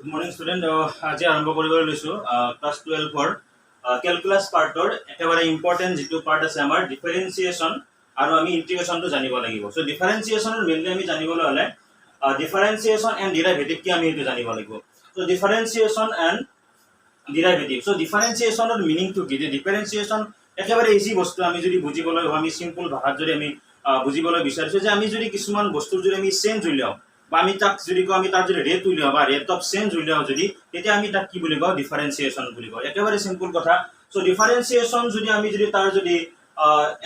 Good morning, student. আজি আৰম্ভ কৰিবলৈ লৈছোঁ ক্লাছ 12 কেলকুলাছ পাৰ্টৰ একেবাৰে ইম্পৰ্টেণ্ট যিটো পাৰ্ট আছে আমাৰ ডিফাৰেঞ্চিয়েশ্যন আৰু আমি ইণ্টিগ্ৰেশ্যনটো জানিব লাগিব। চ' ডিফাৰেঞ্চিয়েশ্যনৰ মেইনলি আমি জানিবলৈ হ'লে ডিফাৰেঞ্চিয়েশ্যন এণ্ড ডিৰাইভেটিভ কি আমি সেইটো জানিব লাগিব। চ' ডিফাৰেঞ্চিয়েশ্যন এণ্ড ডিৰাইভেটিভ। চ' ডিফাৰেঞ্চিয়েশ্যনৰ মিনিংটো কি? যে ডিফাৰেঞ্চিয়েশ্যন একেবাৰে ইজি বস্তু। আমি যদি বুজিবলৈ আমি চিম্পল ভাষাত যদি আমি বুজিবলৈ বিচাৰিছোঁ যে আমি যদি কিছুমান বস্তুৰ যদি আমি চেঞ্জ উলিয়াওঁ বা আমি তাক যদি কওঁ আমি তাৰ যদি ৰেট উলিয়াওঁ বা ৰেট অফ চেঞ্জ উলিয়াওঁ যদি তেতিয়া আমি তাক কি বুলি কওঁ? ডিফাৰেঞ্চিয়েশ্যন বুলি কওঁ। একেবাৰে চিম্পল কথা। চ' ডিফাৰেঞ্চিয়েশ্যন যদি আমি যদি তাৰ যদি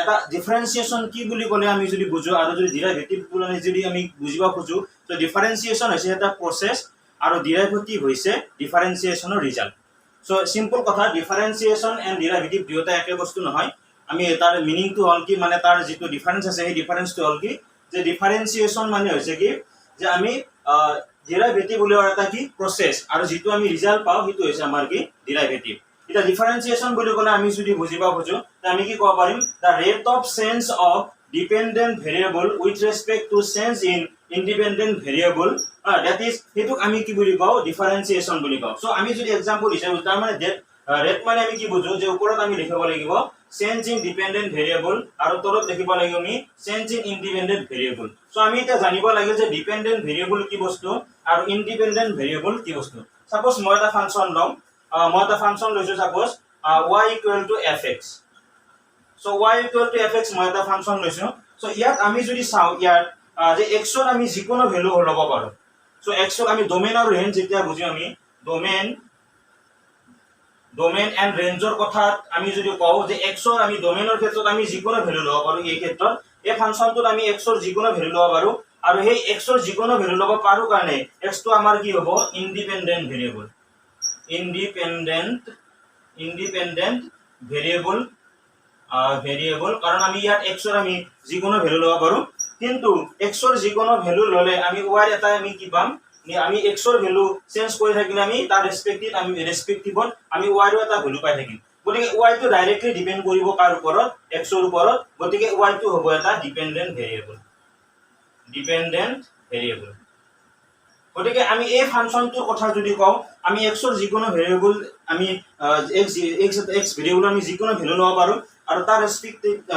এটা ডিফাৰেঞ্চিয়েশ্যন কি বুলি ক'লে আমি যদি বুজোঁ আৰু যদি ডিৰাইভেটিভ বুলি যদি আমি বুজিব খোজোঁ, ত' ডিফাৰেঞ্চিয়েশ্যন হৈছে এটা প্ৰচেছ আৰু ডিৰাইভেটিভ হৈছে ডিফাৰেঞ্চিয়েশ্যনৰ ৰিজাল্ট। চ' চিম্পল কথা, ডিফাৰেঞ্চিয়েশ্যন এণ্ড ডিৰাইভেটিভ দুয়োটা একে বস্তু নহয়। আমি তাৰ মিনিংটো হ'ল কি, মানে তাৰ যিটো ডিফাৰেঞ্চ আছে সেই ডিফাৰেঞ্চটো হ'ল কি, যে ডিফাৰেঞ্চিয়েশ্যন মানে হৈছে কি যে আমি ডিৰাইভেটিভ উলিওৱাৰ এটা কি প্ৰচেছ আৰু যিটো আমি ৰিজাল্ট পাওঁ সেইটো হৈছে আমাৰ কি ডিৰাইভেটিভ। এতিয়া ডিফাৰেঞ্চিয়েশ্যন বুলি ক'লে আমি যদি বুজিব খোজোঁ আমি কি ক'ব পাৰিম? The rate of change of dependent variable with respect to change in independent variable, that is সেইটোক আমি কি বুলি কওঁ? ডিফাৰেঞ্চিয়েশ্যন বুলি কওঁ। চ' আমি যদি এক্সাম্পল হিচাপে তাৰমানে ৰেট মানে আমি কি বুজোঁ যে ওপৰত আমি লিখিব লাগিব চেঞ্জ ইন ডিপেণ্ডেণ্ট ভেৰিয়েবল আৰু তলত লিখিব লাগিব আমি চেঞ্জ ইন ইণ্ডিপেণ্ডেণ্ট ভেৰিয়েবল। চ' আমি এতিয়া জানিব লাগে যে ডিপেণ্ডেণ্ট ভেৰিয়েবল কি বস্তু আৰু ইণ্ডিপেণ্ডেণ্ট ভেৰিয়েবল কি বস্তু। চাপ'জ মই এটা ফাংচন লওঁ, মই এটা ফাংচন লৈছোঁ চাপ'জ y equal to fx। So' y equal to fx মই এটা ফাংচন লৈছোঁ। চ' ইয়াত আমি যদি চাওঁ ইয়াত যে এক্সত আমি যিকোনো ভেলু ল'ব পাৰোঁ। চ' এক্সত আমি ডমেইন আৰু ৰেঞ্জ যেতিয়া বুজিম আমি ডমেইন এণ্ড ৰেঞ্জৰ কথাত আমি যদি কওঁ যে এক্সৰ আমি ডমেইনৰ ক্ষেত্ৰত আমি যিকোনো ভেলু ল'ব পাৰোঁ। এই ক্ষেত্ৰত এই ফাংচনটোত আমি এক্সৰ যিকোনো ভেলু ল'ব পাৰোঁ আৰু সেই এক্সৰ যিকোনো ভেলু ল'ব পাৰোঁ কাৰণে এক্সটো আমাৰ কি হ'ব? Independent variable. ইণ্ডিপেণ্ডেণ্ট ভেৰিয়েবল কাৰণ আমি ইয়াত এক্সৰ আমি যিকোনো ভেলু ল'ব পাৰোঁ। কিন্তু এক্সৰ যিকোনো ভেলু ল'লে আমি ৱাইৰ এটা আমি কি পাম? আমি এক্সৰ ভেলু চেঞ্জ কৰি থাকিলে আমি তাৰ ৰেচপেক্টিভত আমি ৱাইৰো এটা ভেলু পাই থাকিম। গতিকে ৱাইটো ডাইৰেক্টলি ডিপেণ্ড কৰিব কাৰ ওপৰত? এক্সৰ ওপৰত। গতিকে ৱাইটো হ'ব এটা ডিপেণ্ডেণ্ট ভেৰিয়েবল। গতিকে আমি এই ফাংচনটোৰ কথা যদি কওঁ আমি এক্সৰ যিকোনো ভেৰিয়েবল আমি এক্স ভেৰিয়েবল আমি যিকোনো ভেলু ল'ব পাৰোঁ আৰু তাৰ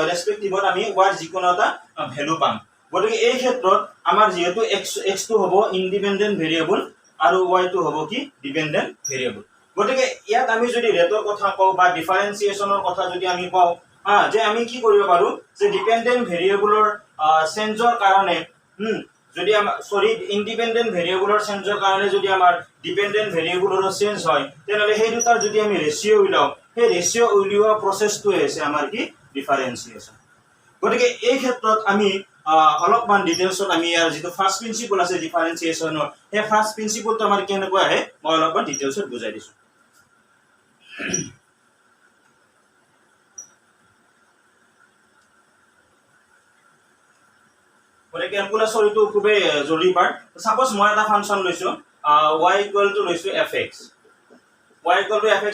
ৰেচপেক্টিভত আমি ৱাইৰ যিকোনো এটা ভেলু পাম। গতিকে এই ক্ষেত্ৰত আমাৰ যিহেতু এক্সটো হ'ব ইণ্ডিপেণ্ডেণ্ট ভেৰিয়েবল আৰু ৱাইটো হ'ব কি ডিপেণ্ডেণ্ট ভেৰিয়েবল। গতিকে ইয়াত আমি যদি ৰেটৰ কথা কওঁ বা ডিফাৰেঞ্চিয়েশ্যনৰ কথা যদি আমি কওঁ যে আমি কি কৰিব পাৰোঁ যে ডিপেণ্ডেণ্ট ভেৰিয়েবলৰ চেঞ্জৰ কাৰণে যদি আমাৰ ইণ্ডিপেণ্ডেণ্ট ভেৰিয়েবলৰ চেঞ্জৰ কাৰণে যদি আমাৰ ডিপেণ্ডেণ্ট ভেৰিয়েবলৰো চেঞ্জ হয় তেনেহ'লে সেই দুটাৰ যদি আমি ৰেচিঅ' উলিয়াওঁ সেই ৰেচিঅ' উলিওৱা প্ৰচেছটোৱে হৈছে আমাৰ কি ডিফাৰেঞ্চিয়েশ্যন। গতিকে এই ক্ষেত্ৰত আমি অলপমান ডিটেইলছত আমি ইয়াৰ যিটো ফাৰ্ষ্ট প্ৰিন্সিপল আছে ডিফাৰেঞ্চিয়েশ্যনৰ সেই ফাৰ্ষ্ট প্ৰিন্সিপলটো আমাৰ কেনেকুৱা আহে মই অলপমান ডিটেইলছত বুজাই দিছোঁ। গতিকে কেলকুলাছৰ এইটো খুবেই জৰুৰী পাৰ্ট। চাপ'জ মই এটা ফাংচন লৈছোঁ y ইকুৱেল টু লৈছোঁ fx।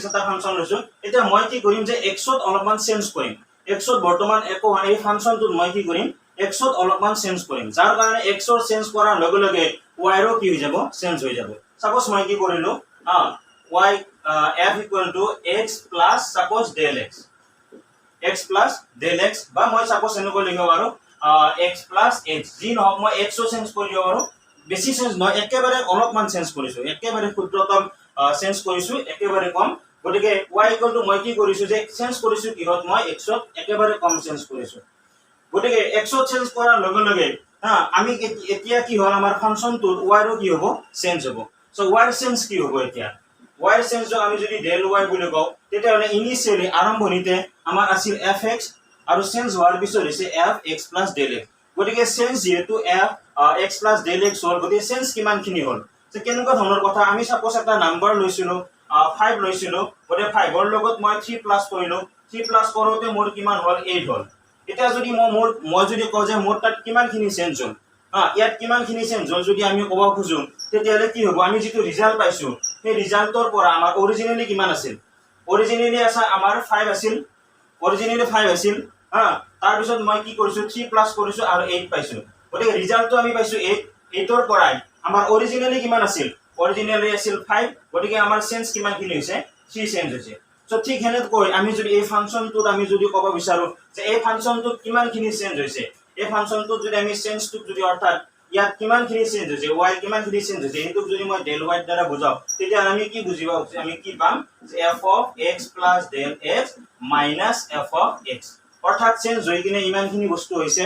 এটা ফাংচন লৈছোঁ। এতিয়া মই কি কৰিম যে এক্সত অলপমান চেঞ্জ কৰিম। এক্সত বৰ্তমান একো হোৱা নাই, এই ফাংচনটোত মই কি কৰিম এক্সত অলপমান চেঞ্জ কৰিম, যাৰ কাৰণে এক্সৰ চেঞ্জ কৰাৰ লগে লগে ৱাইৰো কি হৈ যাব? চেঞ্জ হৈ যাব। চাপ'জ মই কি কৰিলোঁ y f equal to x plus suppose del x বা মই চাপ'জ এনেকৈ লিখিব পাৰোঁ এক্স প্লাছ এক্স। যি নহওক মই এক্সো চেঞ্জ কৰি দিব পাৰোঁ, বেছি চেঞ্জ নহয়, একেবাৰে অলপমান চেঞ্জ কৰিছোঁ, একেবাৰে ক্ষুদ্ৰতম চেঞ্জ কৰিছোঁ, একেবাৰে কম। গতিকে y ইকুৱেল টু মই কি কৰিছোঁ যে চেঞ্জ কৰিছোঁ কিহত? মই এক্সত একেবাৰে কম চেঞ্জ কৰিছোঁ। গতিকে এক্সত চেঞ্জ কৰাৰ লগে লগে আমি এতিয়া কি হ'ল আমাৰ ফাংচনটোত ৱাইৰো কি হ'ব? চেঞ্জ হ'ব। চ' ৱাইৰ চেঞ্জ কি হ'ব? এতিয়া ৱাইৰ চেঞ্জক আমি যদি ডেল ৱাই বুলি কওঁ তেতিয়াহ'লে ইনিচিয়েলি আৰম্ভণিতে আমাৰ আছিল এফ এক্স আৰু চেঞ্জ হোৱাৰ পিছত হৈছে f x plus del x. গতিকে চেঞ্জ যিহেতু f x plus del x হ'ল, গতিকে চেঞ্জ কিমানখিনি হ'ল? যে কেনেকুৱা ধৰণৰ কথা? আমি চাপ'জ এটা নাম্বাৰ লৈছিলোঁ 5 লৈছিলোঁ, গতিকে 5ৰ লগত মই 3 প্লাছ কৰিলোঁ, 3 প্লাছ কৰোঁতে মোৰ কিমান হ'ল? 8 হ'ল। এতিয়া যদি মই যদি কওঁ যে মোৰ তাত কিমানখিনি চেঞ্জ হ'ল ইয়াত কিমানখিনি চেঞ্জ হ'ল যদি আমি ক'ব খোজোঁ তেতিয়াহ'লে কি হ'ব? আমি যিটো ৰিজাল্ট পাইছোঁ সেই ৰিজাল্টৰ পৰা আমাৰ অৰিজিনেলি কিমান আছিল? অৰিজিনেলি আমাৰ 5 আছিল। তাৰপিছত মই কি কৰিছোঁ? 3 প্লাছ কৰিছোঁ আৰু 8 পাইছোঁ। গতিকে ৰিজাল্টটো আমি পাইছোঁ 8। 8ৰ পৰাই আমাৰ অৰিজিনেলি কিমান আছিল? অৰিজিনেলি আছিল 5 গতিকে আমাৰ চেঞ্জ কিমানখিনি হৈছে 3 চেঞ্জ হৈছে সো ঠিক হেনেকৈ আমি যদি এই ফাংচনটোত আমি যদি ক'ব বিচাৰো যে এই ফাংচনটোত কিমানখিনি চেঞ্জ হৈছে এই ফাংচনটোত যদি আমি চেঞ্জটোক যদি অৰ্থাৎ ইয়াত কিমানখিনি চেঞ্জ হৈছে y কিমানখিনি চেঞ্জ হৈছে এইটোক যদি মই del y দ্বাৰা বুজাও তেতিয়া আমি কি বুজিবা আমি কি পাম যে f of x plus del x minus f of x অৰ্থাৎ চেঞ্জ হৈ কিনে ইমানখিনি বস্তু হৈছে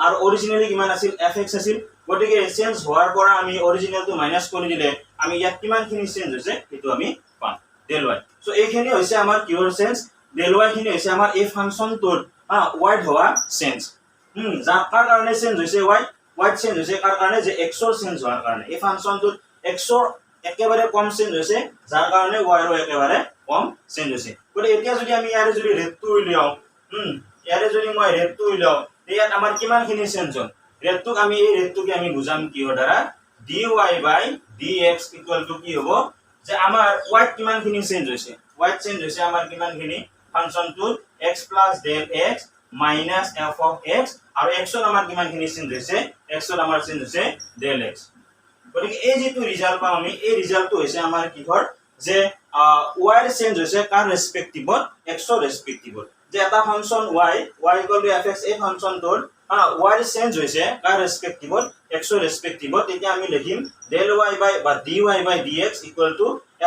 আৰু অৰিজিনেলি কিমান আছিল fx আছিল গতিকে চেঞ্জ হোৱাৰ পৰা আমি অৰিজিনেলটো মাইনাস কৰি দিলে আমি ইয়াত কিমানখিনি চেঞ্জ হৈছে সেইটো আমি পাম del y সো এইখিনি হৈছে আমাৰ কিহৰ চেঞ্জ del y খিনি হৈছে আমাৰ এই ফাংচনটোৰ y হোৱা চেঞ্জ যাৰ কাৰণে চেঞ্জ হৈছে y চেঞ্জ হৈছে কাৰ কাৰণে যে x ৰ চেঞ্জ হোৱাৰ কাৰণে এই ফাংচনটোত x ৰ একেবাৰে কম চেঞ্জ হৈছে যাৰ কাৰণে y ৰ একেবাৰে কম চেঞ্জ হৈছে গতিকে এতিয়া যদি আমি ইয়াৰে যদি ৰেটটো উলিয়াও ইয়াৰে যদি মই ৰেটটো উলিয়াও ইয়াত আমাৰ কিমানখিনি চেঞ্জ হ'ল ৰেটটোক আমি এই ৰেটটোকে আমি বুজাম কিহৰ দ্বাৰা dy by dx equal to কি হ'ব যে আমাৰ y কিমানখিনি চেঞ্জ হৈছে y চেঞ্জ হৈছে আমাৰ কিমানখিনি ফাংচনটোত x plus del x minus f of x আৰু x ৰ আমাৰ কিমানখিনি চেঞ্জ হৈছে x ৰ আমাৰ চেঞ্জ হৈছে del x গতিকে এই যেটো ৰিজাল্ট পাম আমি এই ৰিজাল্টটো হৈছে আমাৰ কিহৰ যে y ৰ চেঞ্জ হৈছে কাৰ ৰেসপেক্টিভত x ৰ ৰেসপেক্টিভত যে এটা ফাংচন y fx এই ফাংচনটোৰ y ৰ চেঞ্জ হৈছে কাৰ ৰেসপেক্টিভত x ৰ ৰেসপেক্টিভত তেতিয়া আমি লিখিম del y by বা dy by dx equal to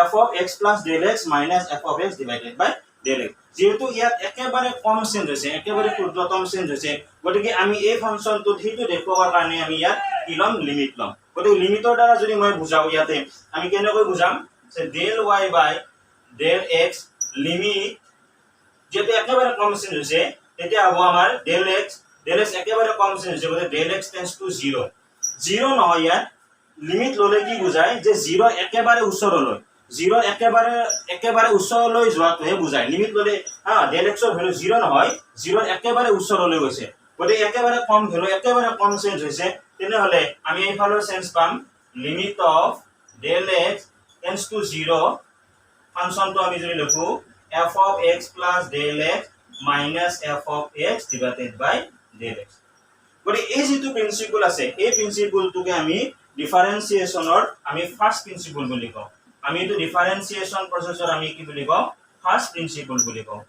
f of x plus del x minus f of x divided by del x যেহেতু ইয়াত একেবাৰে কম চেঞ্জ হৈছে একেবাৰে ক্ষুদ্ৰতম চেঞ্জ হৈছে গতিকে আমি এই ফাংচনটো সেইটো দেখুৱাৰ কাৰণে আমি ইয়াত কি লম লিমিট লম গতিকে লিমিটৰ দ্বাৰা যদি মই বুজাও ইয়াতে আমি কেনেকৈ বুজাম যে del y by del x limit যেতে একেবাৰে কম চেঞ্জ হৈছে তেতিয়া হ'ব আমাৰ del x একেবাৰে কম চেঞ্জ হৈছে গতিকে del x tends to 0 0 নহয় ইয়াত লিমিট ললে কি বুজায় যে 0 একেবাৰে ওচৰলৈ 0 একেবাৰে ওচৰলৈ যোৱাটোহে বুজায় লিমিট ললে del x ৰ ভ্যালু 0 নহয় 0 একেবাৰে ওচৰলৈ গৈছে গতিকে একেবাৰে কম ভ্যালু একেবাৰে কম চেঞ্জ হৈছে তেনেহলে আমি এই ফালৰ চেঞ্জ পাম limit of del x tends to 0 ফাংচনটো আমি যদি লিখো f of x plus del x minus f of x divided by del x গতিকে এই যেটো প্ৰিন্সিপল আছে এই প্ৰিন্সিপলটোকে আমি ডিফাৰেন্সিয়েচনৰ আমি ফাৰ্স্ট প্ৰিন্সিপল বুলি কওঁ আমি এটো ডিফাৰেন্সিয়েচন প্ৰসেসৰ আমি কি বুলি কওঁ ফাৰ্স্ট প্ৰিন্সিপল বুলি কওঁ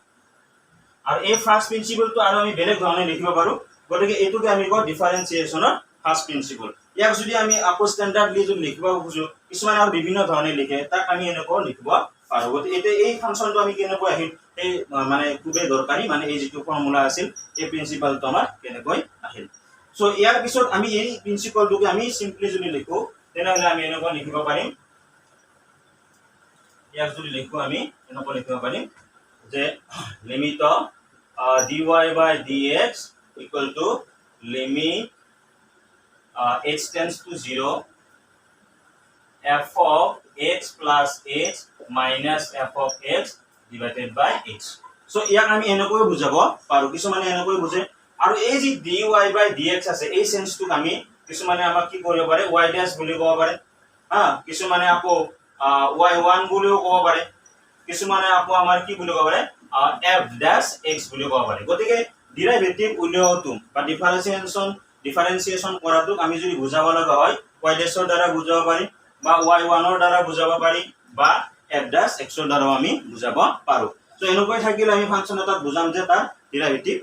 আৰু এই ফাৰ্স্ট প্ৰিন্সিপলটো আৰু আমি বেলেগ ধৰণে লিখিব পাৰো গতিকে এটোকে আমি কওঁ ডিফাৰেন্সিয়েচনৰ ফাৰ্স্ট প্ৰিন্সিপল ইয়াক যদি আমি আপো স্ট্যান্ডাৰ্ডলি যদি লিখিব খুজো কিছুমান আৰু বিভিন্ন ধৰণে লিখে তাক আমি এনেকৈ লিখিব পাৰো গতিকে এই ফাংচনটো আমি কেনেকৈ আহিল এই মানে খুবেই দৰকাৰী মানে এই যেটো ফৰ্মুলা আছিল এই প্ৰিন্সিপলটো আমাৰ কেনেকৈ আহিল সো ইয়াৰ পিছত আমি এই প্ৰিন্সিপলটোকে আমি সিম্পলি যদি লিখো তেনেহলে আমি এনেকৈ লিখিব পাৰিম ইয়াক যদি লিখো আমি এনেকৈ লিখিব পাৰিম যে limit of dy by dx equal to limit h tends to 0 f of x plus h minus f of x divided by h so ইয়াক আমি এনেকৈ বুজাব পাৰো কিছুমানে এনেকৈ বুজে আৰু এই যে dy by dx আছে এই চেঞ্জটোক আমি কিছুমানে আমাক কি কৰিব পাৰে y dash বুলি ক'ব পাৰে কিছুমানে আকৌ y1 বুলিও ক'ব পাৰে কিছুমানে আকৌ আমাৰ কি বুলি ক'ব পাৰে f dash x বুলি ক'ব পাৰে গতিকে ডেৰিভেটিভ উলিয়াওটো বা ডিফাৰেন্সিয়েচন কৰাটোক আমি যদি বুজাব লগা হয় y dash ৰ দ্বাৰা বুজাব পাৰি বা y1 ৰ দ্বাৰা বুজাব পাৰি বা f dash x ৰ দ্বাৰা আমি বুজাব পাৰো সো এনেকৈ থাকিলে আমি ফাংচন এটা বুজাম যে তাৰ ডেৰিভেটিভ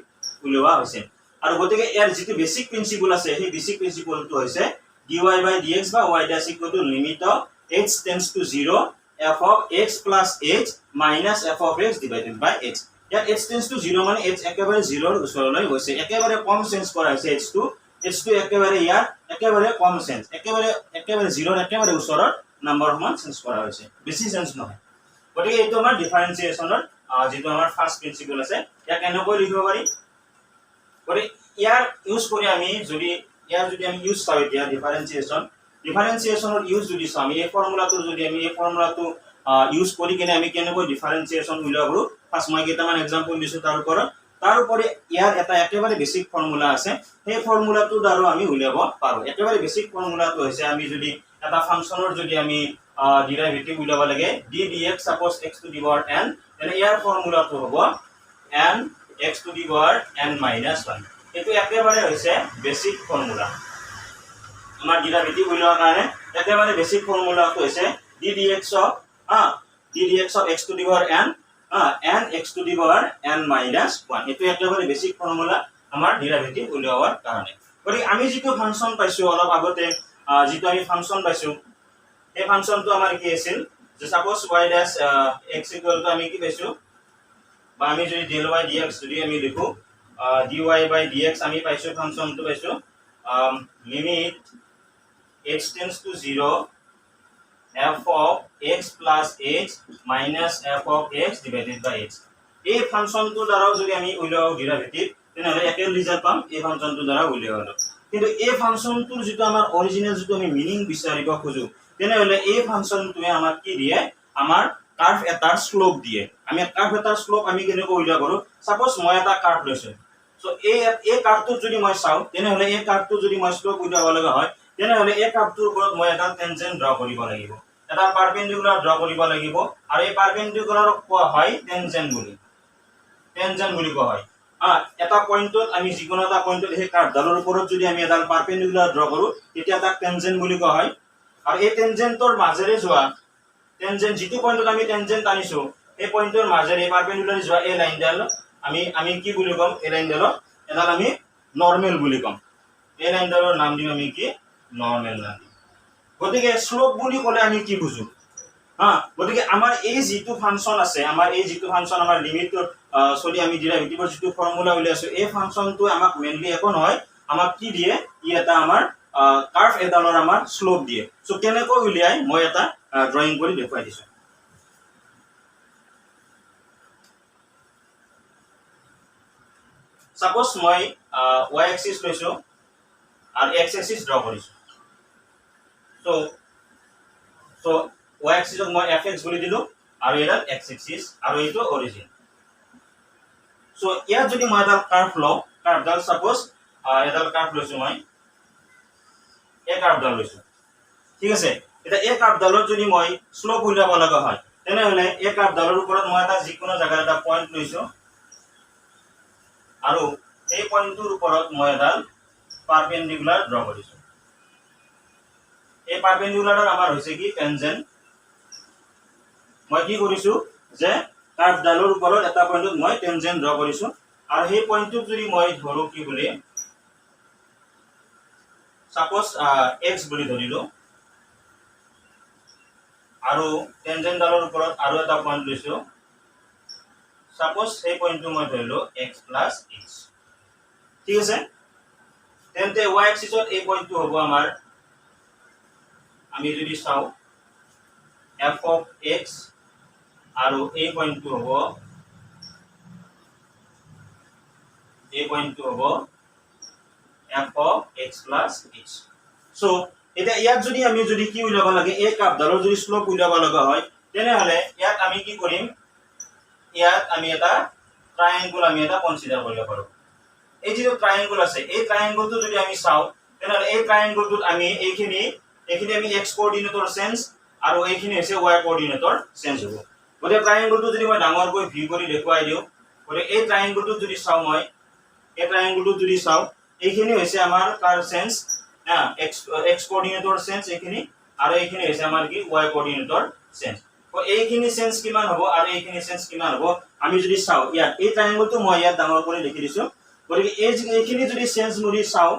উলিওৱা হৈছে আৰু গতিকে ইয়াৰ যেটো বেসিক প্ৰিন্সিপল আছে সেই বেসিক প্ৰিন্সিপলটো হৈছে dy by dx বা y dash equal to limit of h tends to 0 f of x plus h minus f of x divided by h ইয়াত h tends to 0 মানে h একেবাৰে 0 ৰ ওচৰলৈ গৈছে একেবাৰে কম চেঞ্জ কৰা হৈছে h টো একেবাৰে ইয়াত একেবাৰে কম চেঞ্জ একেবাৰে 0 ৰ একেবাৰে ওচৰৰ নম্বৰ সমান চেঞ্জ কৰা হৈছে বেছি চেঞ্জ নহয় গতিকে এইটো আমাৰ ডিফাৰেন্সিয়েচনৰ যেটো আমাৰ ফাৰ্স্ট প্ৰিন্সিপল আছে ইয়াক এনেকৈ লিখিব পাৰি গতিকে ইয়াৰ ইউজ কৰি আমি যদি আমি ইউজ চাও এতিয়া ডিফাৰেন্সিয়েচনৰ ইউজ যদি চাও আমি এই ফৰ্মুলাটো যদি আমি এই ফৰ্মুলাটো ইউজ কৰি কিনে আমি কেনেকৈ ডিফাৰেন্সিয়েচন উলিয়াব পাৰো ফাৰ্স্ট মই কেইটামান এক্সাম্পল দিছো তাৰ উপৰি ইয়াৰ এটা একেবাৰে বেসিক ফৰ্মুলা আছে সেই ফৰ্মুলাটো দ্বাৰা আমি উলিয়াব পাৰো একেবাৰে বেসিক ফৰ্মুলাটো হৈছে আমি যদি এটা ফাংচনৰ যদি আমি ডেৰিভেটিভ উলিয়াব লাগে d dx suppose x to the power n তেনে ইয়াৰ ফৰ্মুলাটো হ'ব n x to the power n minus 1 এটো একেবাৰে হৈছে বেসিক ফৰ্মুলা আমাৰ ডেৰিভেটিভ উলিওৱাৰ কাৰণে একেবাৰে বেছিক ফৰ্মুলাটো হৈছে ddx of ddx of x to the power n n x to the power n minus 1 এটো একেবাৰে বেছিক ফৰ্মুলা আমাৰ ডেৰিভেটিভ উলিওৱাৰ কাৰণে গতিকে আমি যেটো ফাংচন পাইছো অলপ আগতে যেটো আমি ফাংচন পাইছো এই ফাংচনটো আমাৰ কি আছিল যে suppose y dash x equal to আমি কি পাইছো বা আমি যদি del y dx যদি আমি লিখো dy by dx আমি পাইছো ফাংচনটো পাইছো limit x tends to 0 f of x plus h minus f of x divided by h এই ফাংচনটো দ্বাৰা যদি আমি উলিয়াও ডেৰিভেটিভ তেনেহলে একেই ৰিজাল্ট পাম এই ফাংচনটো দ্বাৰা উলিয়াও কিন্তু এই ফাংচনটোৰ যেটো আমাৰ অৰিজিনাল যেটো আমি মিনিং বিচাৰিব খোজো তেনেহলে এই ফাংচনটোৱে আমাক কি দিয়ে আমাৰ কাৰ্ভ এটাৰ স্লোপ দিয়ে আমি কাৰ্ভ এটাৰ স্লোপ আমি কেনেকৈ উলিয়াব পাৰো সাপোজ মই এটা কার্ভ লৈছো সো এই কার্ভটো যদি মই চাও তেনেহলে এই কার্ভটো যদি মই স্লোপ উলিয়াব লগা হয় তেনেহলে এই কাৰ্ভটোৰ ওপৰত মই এটা টেনজেন্ট ড্ৰ কৰিব লাগিব এটা পাৰপেন্ডিকুলাৰ ড্ৰ কৰিব লাগিব আৰু এই পাৰপেন্ডিকুলাৰক কোৱা হয় টেনজেন্ট বুলি কোৱা হয় এটা পয়েন্টত আমি যিকোনো এটা পয়েন্টত এই কাৰ্ভডালৰ ওপৰত যদি আমি এটা পাৰপেন্ডিকুলাৰ ড্ৰ কৰো তেতিয়া তাক টেনজেন্ট বুলি কোৱা হয় আৰু এই টেনজেন্টৰ মাজেৰে যোৱা টেনজেন্ট যেটো পয়েন্টত আমি টেনজেন্ট আনিছো এই পয়েন্টৰ মাজেৰে পাৰপেন্ডিকুলাৰ যোৱা এই লাইনডাল আমি কি বুলি কম এই লাইনডালক এডাল আমি নরমাল বুলি কম এই লাইনডালৰ নাম দিম আমি কি নরমাল নাম দিম গতিকে স্লোপ বুলি ক'লে আমি কি বুজো গতিকে আমাৰ এই যেটো ফাংচন আছে আমাৰ এই যেটো ফাংচন আমাৰ লিমিটৰ সৰি আমি ডেৰিভেটিভৰ যেটো ফৰ্মুলা উলিয়াইছো এই ফাংচনটো আমাক মেইনলি একো নহয় আমাক কি দিয়ে ই এটা আমাৰ কাৰ্ভ এডালৰ আমাৰ স্লোপ দিয়ে সো কেনেকৈ উলিয়াই মই এটা ড্ৰয়িং কৰি দেখুৱাই দিছো সাপোজ মই y axis লৈছো আৰু x axis ড্ৰ কৰিছো সো y axis ক মই fx বুলি দিলো আৰু এটা x axis আৰু এইটো অৰিজিন সো ইয়াত যদি মই এটা কার্ভ লও কার্ভডাল সাপোজ এটা কার্ভ লৈছো মই এই কার্ভডাল লৈছো ঠিক আছে এটা এই কাৰ্ভডালৰ যদি মই স্লোপ উলিয়াব লগা হয় তেনেহলে এই কাৰ্ভডালৰ ওপৰত মই এটা যিকোনো জায়গাত এটা পয়েন্ট লৈছো আৰু এই পয়েন্টৰ ওপৰত মই এটা পাৰপেন্ডিকুলাৰ ড্ৰ কৰিছো এই পাৰপেন্ডিকুলাৰৰ আমাৰ হৈছে কি টেনজেন্ট মই কি কৰিছো যে কাৰ্ভডালৰ ওপৰত এটা পয়েন্টত মই টেনজেন্ট ড্ৰ কৰিছো আৰু সেই পয়েন্টটোক যদি মই ধৰো কি বুলি সাপোজ x বুলি ধৰিলো আৰু টেনজেন্টডালৰ ওপৰত আৰু এটা পয়েন্ট লৈছো সাপোজ এই পয়েন্টটো মই ধৰিলো x plus h ঠিক আছে তেন্তে y axisত এই পয়েন্টটো হ'ব আমাৰ আমি যদি চাও f of x আৰু এই পয়েন্টটো হ'ব f of x plus h so এটা ইয়াত যদি আমি যদি কি উলিয়াব লাগে এই কাৰ্ভডালৰ যদি স্লোপ উলিয়াব লগা হয় তেনেহলে ইয়াত আমি কি কৰিম ইয়াত আমি এটা ট্ৰায়াঙ্গল আমি এটা কনসিডাৰ কৰিব পাৰো এই যে ট্রায়াঙ্গল আছে এই ট্রায়াঙ্গলটো যদি আমি চাও তেনেহলে এই ট্রায়াঙ্গলটোত আমি এইখিনি আমি x কোঅৰ্ডিনেটৰ চেঞ্জ আৰু এইখিনি হৈছে y কোঅৰ্ডিনেটৰ চেঞ্জ হ'ব গতিকে ট্ৰায়াঙ্গলটো যদি মই ডাঙৰকৈ ভিউ কৰি দেখুৱাই দিও গতিকে এই ট্ৰায়াঙ্গলটো যদি চাও মই এই ট্ৰায়াঙ্গলটো যদি চাও এইখিনি হৈছে আমাৰ কাৰ চেঞ্জ x কোঅৰ্ডিনেটৰ চেঞ্জ এইখিনি আৰু এইখিনি হৈছে আমাৰ কি y কোঅৰ্ডিনেটৰ চেঞ্জ এইখিনি চেঞ্জ কিমান হ'ব আৰু এইখিনি চেঞ্জ কিমান হ'ব আমি যদি চাও ইয়াত এই ট্রায়াঙ্গলটো মই ইয়াত ডাঙৰ কৰি লিখি দিছো গতিকে এইখিনি যদি চেঞ্জ muri চাও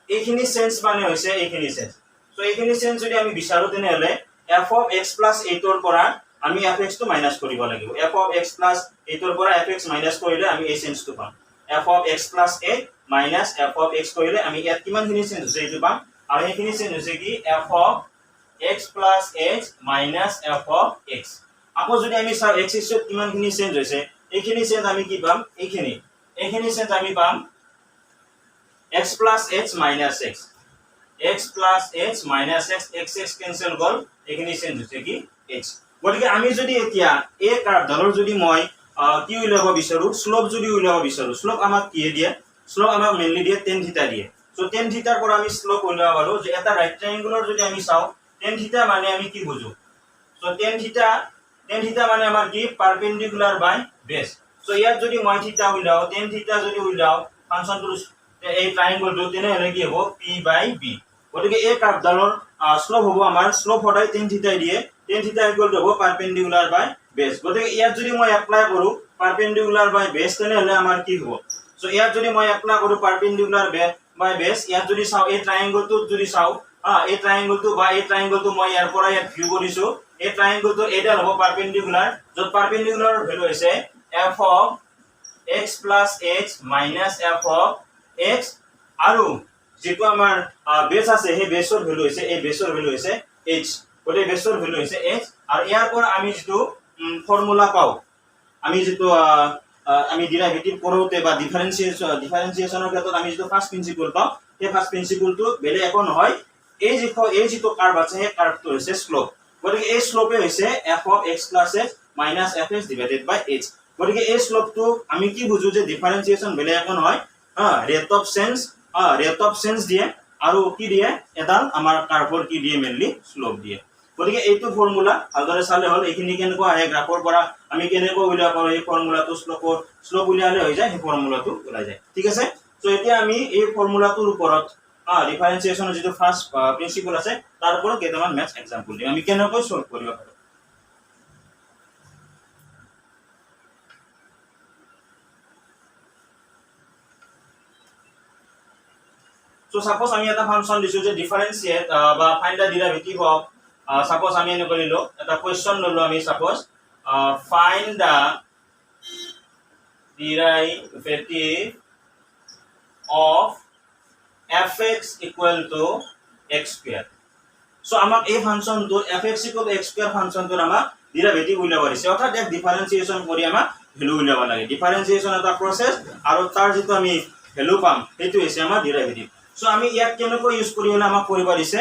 এইখিনি চেঞ্জ মানে হৈছে এইখিনি চেঞ্জ সো এইখিনি চেঞ্জ যদি আমি বিচাৰো তেনেহলে f of x plus 8 ৰ পৰা আমি fx টো মাইনাস কৰিব লাগিব f of x plus 8 ৰ পৰা fx মাইনাস কৰিলে আমি এই চেঞ্জটো পাম f of x plus 8 minus f of x কৰিলে আমি ইয়াত কিমানখিনি চেঞ্জ হৈছে এইটো পাম আৰু এইখিনি চেঞ্জ হৈছে কি f of x plus h minus f of x আকৌ যদি আমি চাও x axis কিমানখিনি চেঞ্জ হৈছে এইখিনি চেঞ্জ আমি কি পাম এইখিনি চেঞ্জ আমি পাম x plus h minus x x plus h minus x x cancel গল এইখিনি চেঞ্জ হৈছে কি h গতিকে আমি যদি এতিয়া এই কাৰ্ভডালৰ যদি মই কি উলিয়াব বিচাৰো স্লোপ যদি উলিয়াব বিচাৰো স্লোপ আমাক কি দিয়ে স্লোপ আমাক মেইনলি দিয়ে tan থিটা দিয়ে সো tan থিটাৰ পৰা আমি স্লোপ উলিয়াব পাৰো যে এটা ৰাইট ট্ৰায়াঙ্গলৰ যদি আমি চাও tan থিটা মানে আমি কি বুজো সো tan থিটা মানে আমাৰ কি পারপেন্ডিকুলার বাই বেস সো ইয়াত যদি মই থিটা উলিয়াও tan থিটা যদি উলিয়াও ফাংশনটো এই ট্রায়াঙ্গলটো তেনেহলে কি হ'ব p by b গতিকে এই কাৰ্ভডালৰ স্লোপ হ'ব আমাৰ স্লোপ সদায় tan থিটা দিয়ে tan থিটা ইকুৱেল টু হ'ব পাৰপেণ্ডিকুলাৰ বাই বেছ গতিকে ইয়াত যদি মই এপ্লাই কৰো পাৰপেণ্ডিকুলাৰ বাই বেছ তেনেহলে আমাৰ কি হ'ব সো ইয়াত যদি মই এপ্লাই কৰো পাৰপেণ্ডিকুলাৰ বাই বেছ ইয়াত যদি চাও এই ট্ৰায়াঙ্গলটো যদি চাও এই ট্ৰায়াঙ্গলটো মই ইয়াৰ পৰা ইয়াত ভিউ কৰিছো এই ট্ৰায়াঙ্গলটো এডাল হ'ব পাৰপেণ্ডিকুলাৰ যত পাৰপেণ্ডিকুলাৰ ভ্যালু হৈছে f of x plus h minus f of x আৰু যেটো আমাৰ বেছ আছে সেই বেছৰ ভ্যালু হৈছে এই বেছৰ ভ্যালু হৈছে h গতিকে বেছৰ ভ্যালু হৈছে h আৰু ইয়াৰ পৰা আমি যেটো ফৰ্মুলা পাও আমি যেটো আমি ডেৰিভেটিভ কৰোতে বা ডিফাৰেন্সিয়েশনৰ ক্ষেত্ৰত আমি যেটো ফাৰ্স্ট প্ৰিন্সিপল পাও সেই ফাৰ্স্ট প্ৰিন্সিপলটো বেলেগ একো নহয় এই যেটো কাৰ্ভ আছে সেই কাৰ্ভটো হৈছে স্লোপ গতিকে এই স্লোপে হৈছে f of x plus h minus fx divided by h গতিকে এই স্লোপটো আমি কি বুজো যে ডিফাৰেন্সিয়েশন বেলেগ একো নহয় ৰেট অফ চেঞ্জ দিয়ে আৰু কি দিয়ে এডাল আমাৰ কাৰ্ভৰ কি দিয়ে মেইনলি স্লোপ দিয়ে গতিকে এইটো ফৰ্মুলা ভালদৰে চালে হল এইখিনি কেনেকৈ আহে গ্ৰাফৰ পৰা আমি কেনেকৈ উলিয়াব পাৰো এই ফৰ্মুলাটো স্লোপ উলিয়ালে হৈ যায় সেই ফৰ্মুলাটো ওলাই যায় ঠিক আছে সো এতিয়া আমি এই ফৰ্মুলাটোৰ ওপৰত ডিফাৰেন্সিয়েশনৰ যেটো ফাৰ্স্ট প্ৰিন্সিপল আছে তাৰ ওপৰত কেইটামান ম্যাথ এক্সাম্পল দিম আমি কেনেকৈ সলভ কৰিব পাৰো So suppose আমি এটা ফাংশন দিছো যে ডিফাৰেন্সিয়েট বা find da derivative of suppose আমি এনে কৰিলো এটা কোৱেশ্চন ললো আমি suppose find the derivative of fx equal to x square so আমাক এই ফাংশনটো fx equal to x square ফাংশনটোৰ আমাক ডেৰিভেটিভ উলিয়াব দিছে অৰ্থাৎ এক ডিফাৰেন্সিয়েশন কৰি আমাক ভ্যালু উলিয়াব লাগে ডিফাৰেন্সিয়েশন এটা প্ৰসেস আৰু তাৰ যেটো আমি ভ্যালু পাম সেইটো হৈছে আমাৰ ডেৰিভেটিভ So আমি ইয়াত কেনেকৈ ইউজ কৰিলে আমাক কৰিব দিছে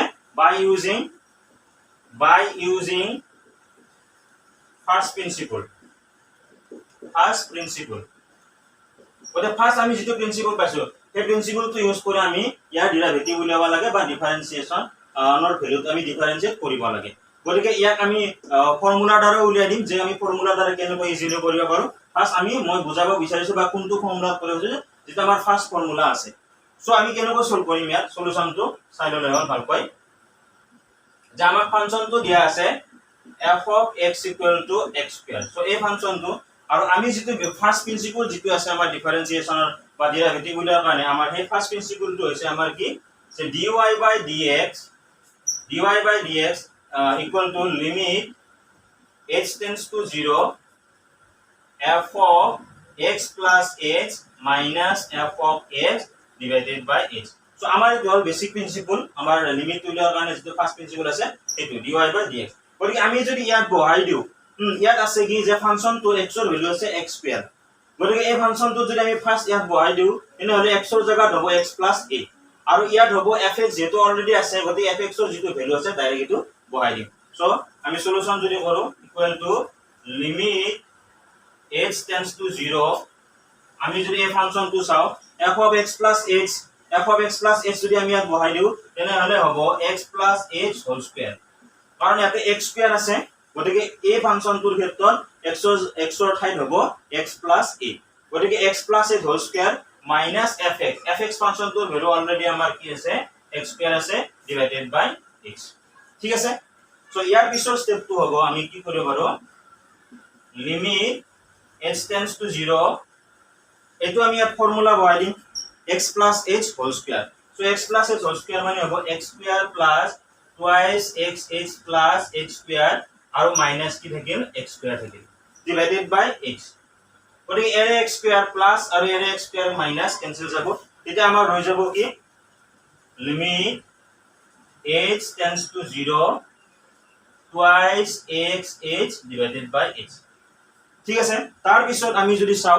by using first principle ওটা ফাৰ্স্ট আমি যেটো প্ৰিন্সিপল পাইছো সেই প্ৰিন্সিপলটো ইউজ কৰি আমি ইয়াৰ ডেৰিভেটিভ উলিয়াব লাগে বা ডিফাৰেন্সিয়েশন নৰ ভ্যালুটো আমি ডিফাৰেন্সিয়েট কৰিব লাগে গতিকে ইয়াক আমি ফৰ্মুলা দ্বাৰা উলিয়াই দিম যে আমি ফৰ্মুলা দ্বাৰা কেনেকৈ ইজিলি কৰিব পাৰো ফাৰ্স্ট আমি মই বুজাব বিচাৰিছো বা কোনটো ফৰ্মুলা কৰিছো যেটা আমাৰ ফাৰ্স্ট ফৰ্মুলা আছে সো আমি কেনেকৈ সলভ কৰিম ইয়াত সলিউশনটো চাই ললে হল ভালকৈ যে আমাৰ ফাংশনটো দিয়া আছে f of x equal to x square so এই ফাংশনটো আৰু আমি যেটো ফাৰ্স্ট প্ৰিন্সিপল যেটো আছে আমাৰ ডিফাৰেন্সিয়েশনৰ বা ডেৰিভেটিভ উলিয়াৰ কাৰণে আমাৰ সেই ফাৰ্স্ট প্ৰিন্সিপলটো হৈছে আমাৰ কি যে dy by dx equal to limit h tends to 0 f of x plus h minus f of x divided by h so আমাৰ এইটো হল বেসিক প্ৰিন্সিপল আমাৰ লিমিট উলিয়াৰ কাৰণে যেটো ফাৰ্স্ট প্ৰিন্সিপল আছে সেইটো dy by dx গতিকে আমি যদি ইয়াত বহাই দিও ইয়াত আছে কি যে ফাংশনটো x ৰ ভ্যালু আছে x স্কয়াৰ গতিকে এই ফাংশনটো যদি আমি ফাৰ্স্ট ইয়াত বহাই দিও তেনেহলে x ৰ জায়গাত হ'ব x plus a আৰু ইয়াত হ'ব fx যেটো অলৰেডি আছে গতিকে fx ৰ যেটো ভ্যালু আছে ডাইৰেক্ট এটো বহাই দিম সো আমি সলিউশন যদি কৰো equal to limit h tends to 0 আমি যদি এই ফাংশনটো চাও f of x plus h যদি আমি ইয়াত বহাই দিও তেনেহলে হ'ব x plus h whole square কাৰণ ইয়াতে x square আছে গতিকে এই ফাংশনটোৰ ক্ষেত্ৰত x ৰ ঠাইত হ'ব x plus a গতিকে x plus h whole square minus fx ফাংশনটোৰ ভ্যালু অলৰেডি আমাৰ কি আছে x square আছে divided by x ঠিক আছে সো ইয়াৰ পিছৰ স্টেপটো হ'ব আমি কি কৰিব পাৰো লিমিট h tends to 0 এটো আমি ইয়াত ফৰ্মুলা বহাই দিম x plus h whole square so x plus h whole square মানে হ'ব x square plus twice xh plus h square আৰু মাইনাস কি থাকিল x square থাকিল divided by x গতিকে এর x square plus আৰু এৰ x square minus cancel যাব এটা আমাৰ হৈ যাব কি limit h tends to 0 twice xh divided by x ঠিক আছে তাৰ পিছত আমি যদি চাও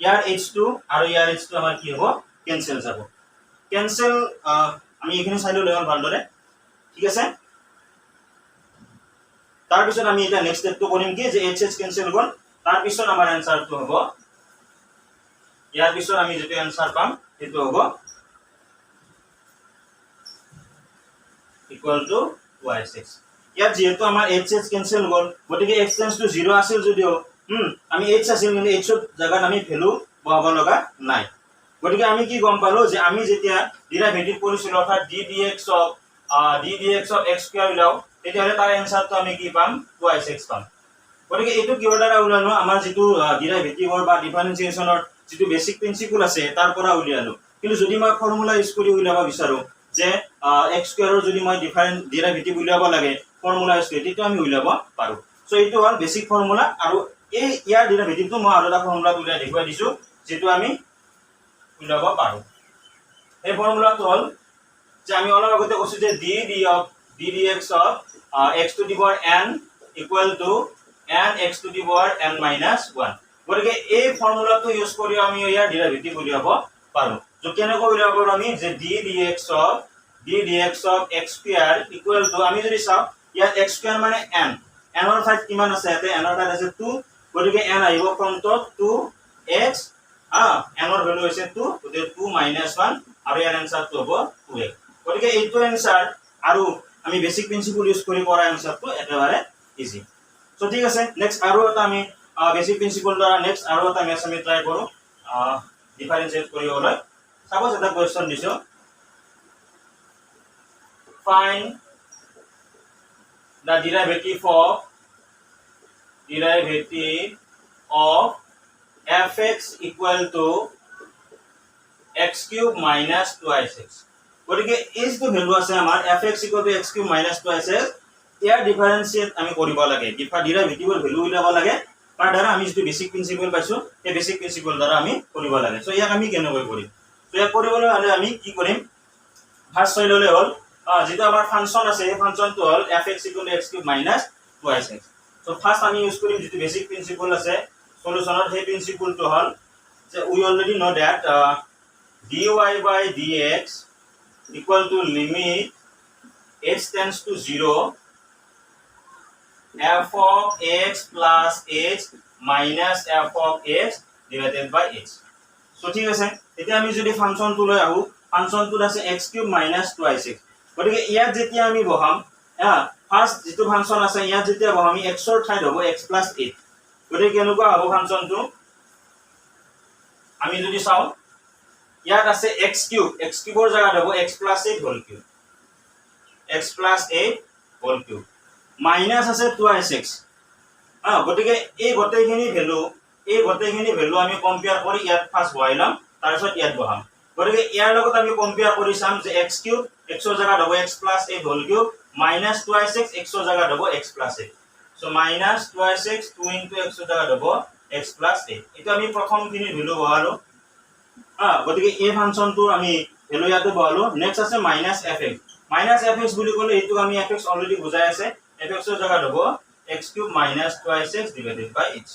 ইয়াৰ h2 আৰু ইয়াৰ h2 আমাৰ কি হ'ব cancel যাব cancel আমি এখানে চাইলো লেভেল ভালদৰে ঠিক আছে তাৰ পিছত আমি এটা নেক্সট স্টেপটো কৰিম কি যে hh cancel গল তাৰ পিছত আমাৰ আনসাৰটো হ'ব ইয়াৰ পিছত আমি যেটো আনসাৰ পাম সেইটো হ'ব ইকুৱেল টু y6 ইয়াত যেহেতু আমাৰ hh cancel গল গতিকে x tends to 0 আছিল যদিও আমি h আছিল কিন্তু h ৰ জায়গাত আমি ভ্যালু বহাব লগা নাই গতিকে আমি কি গম পালো যে আমি যেতিয়া ডেৰিভেটিভ কৰিছিলো অৰ্থাৎ ddx of x স্কয়াৰ উলাও তেতিয়াহলে তাৰ এনসাৰটো আমি কি পাম 2x পাম গতিকে এইটো কিহৰ দ্বাৰা উলানো আমাৰ যেটো ডেৰিভেটিভৰ বা ডিফাৰেন্সিয়েচনৰ যেটো বেসিক প্ৰিন্সিপল আছে তাৰ পৰা উলিয়ালো কিন্তু যদি মই ফৰ্মুলা ইউজ কৰি উলিয়াব বিচাৰো যে x স্কয়াৰৰ যদি মই ডেৰিভেটিভ উলিয়াব লাগে ফৰ্মুলা ইউজ কৰি তেতিয়া আমি উলিয়াব পাৰো সো এইটো হ'ল বেসিক ফৰ্মুলা আৰু এই ইয়াৰ ডেৰিভেটিভটো মই আৰু এটা ফৰ্মুলা উলিয়াই দেখুৱাই দিছো যেটো আমি উলিয়াব পাৰো এই ফৰ্মুলাটো হ'ল যে আমি অলপ আগতে কৈছো যে ddx of x to the power n equal to n x to the power n minus 1 গতিকে এই ফৰ্মুলাটো ইউজ কৰি আমি ইয়াৰ ডেৰিভেটিভ উলিয়াব পাৰো যে কেনেকৈ উলিয়াব পাৰো আমি যে ddx of x square equal to আমি যদি চাও ইয়াত x square মানে n n ৰ ঠাইত কিমান আছে ইয়াতে n ৰ ঠাইত আছে 2 গতিকে n আহিব ফ্ৰণ্টত 2x n ৰ ভ্যালু হৈছে 2 গতিকে 2 minus 1 আৰু ইয়াৰ এনসাৰটো হ'ব 2x গতিকে এইটো এনসাৰ আৰু আমি বেসিক প্ৰিন্সিপল ইউজ কৰি কৰা এনসাৰটো একেবাৰে ইজি সো ঠিক আছে নেক্সট আৰু এটা আমি বেসিক প্ৰিন্সিপল দ্বাৰা নেক্সট আৰু এটা মেথ আমি ট্ৰাই কৰো ডিফাৰেন্সিয়েট কৰিবলৈ সাপোজ এটা কোৱেশ্চন দিছো find the derivative of fx equal to x cube minus 2x গতিকে is to ভ্যালু আছে আমাৰ fx equal to x cube minus 2x ইয়াৰ ডিফাৰেন্সিয়েট আমি কৰিব লাগে ডেৰিভেটিভৰ ভ্যালু উলিয়াব লাগে তাৰ দ্বাৰা আমি যেটো বেসিক প্ৰিন্সিপল পাইছো এই বেসিক প্ৰিন্সিপল দ্বাৰা আমি কৰিব লাগে সো ইয়াক আমি কেনেকৈ কৰিম সো ইয়াক কৰিবলৈ হলে আমি কি কৰিম ফাৰ্স্ট হৈ ললে হ'ল যেটো আমাৰ ফাংচন আছে এই ফাংচনটো হ'ল fx equal to x cube minus 2x so first আমি ইউজ কৰিম যেটো বেসিক প্ৰিন্সিপল আছে সলিউশনৰ সেই প্ৰিন্সিপলটো হ'ল যে we already know that dy by dx equal to limit h tends to 0 f of x plus h minus f of x divided by h so ঠিক আছে এতিয়া আমি যদি ফাংচনটো লৈ আহু ফাংচনটো আছে x cube minus 2x গতিকে ইয়াত যেতিয়া আমি বহাম ফার্স্ট যেটো ফাংচন আছে ইয়াত যেতিয়া বহাম আমি x ৰ ঠাইত হ'ব x plus 8 গতিকে কেনেকুৱা হ'ব ফাংচনটো আমি যদি চাও ইয়াত আছে x কিউবৰ জায়গাত হ'ব x plus 8 whole cube x plus 8 whole cube minus আছে 2x গতিকে এই গটেইখিনি ভ্যালু আমি কম্পেয়াৰ কৰি ইয়াত ফাৰ্স্ট বহাইলাম তাৰ পিছত ইয়াত বহাম গতিকে ইয়াৰ লগত আমি কম্পেয়াৰ কৰি চাম যে x কিউব x ৰ জায়গাত হ'ব x plus 8 whole cube minus 2x x ৰ জায়গাত হ'ব x plus 8 so minus 2x 2 into x ৰ জায়গাত হ'ব x plus 8 এটা আমি প্ৰথমখিনি ভ্যালু বহালো গতিকে এই ফাংচনটো আমি ভ্যালু ইয়াতে বহালো নেক্সট আছে -fx বুলি ক'লে এইটো আমি fx অলৰেডি বুজাই আছে fx ৰ জায়গাত হ'ব x cube minus 2x divided by h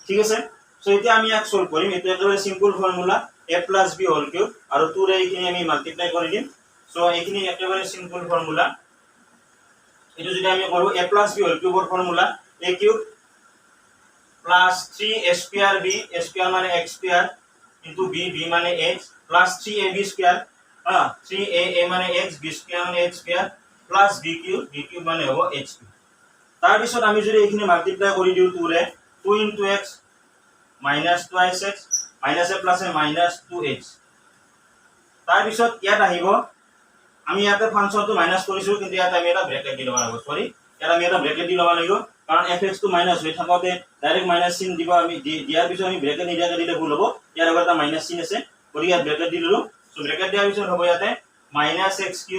ঠিক আছে সো এতিয়া আমি ইয়াক সলভ কৰিম এটা একেবাৰে simple formula a plus b whole cube আৰু 2 ৰে এইখিনি আমি মাল্টিপ্লাই কৰি দিম সো এইখিনি একেবাৰে সিম্পল ফৰ্মুলা এটো যদি আমি কৰো a plus b whole cube ৰ formula a cube plus 3a square b a square মানে x square into b মানে x plus 3ab square 3a মানে x b square মানে h square plus b cube মানে হ'ব h cube তাৰ পিছত আমি যদি এইখিনি মাল্টিপ্লাই কৰি দিও 2 ৰে 2 into x minus 2x minus a plus a minus 2h তাৰ পিছত ইয়াত আহিব আমি ইয়াতে ফাংচনটো মাইনাস কৰিছো কিন্তু ইয়াত আমি এটা ব্ৰেকেট দি লবা লাগিব সৰি ইয়াত আমি এটা ব্ৰেকেট দি লবা লাগিব কাৰণ fx টো মাইনাস হৈ থাকতে ডাইৰেক্ট মাইনাস চিন দিব আমি দিয়াৰ পিছত আমি ব্ৰেকেট নিদিয়াকে দিলে ভুল হ'ব ইয়াৰ আগত এটা মাইনাস চিন আছে গতিকে ইয়াত ব্ৰেকেট দি ললো সো ব্ৰেকেট দিয়াৰ পিছত হ'ব ইয়াতে -x³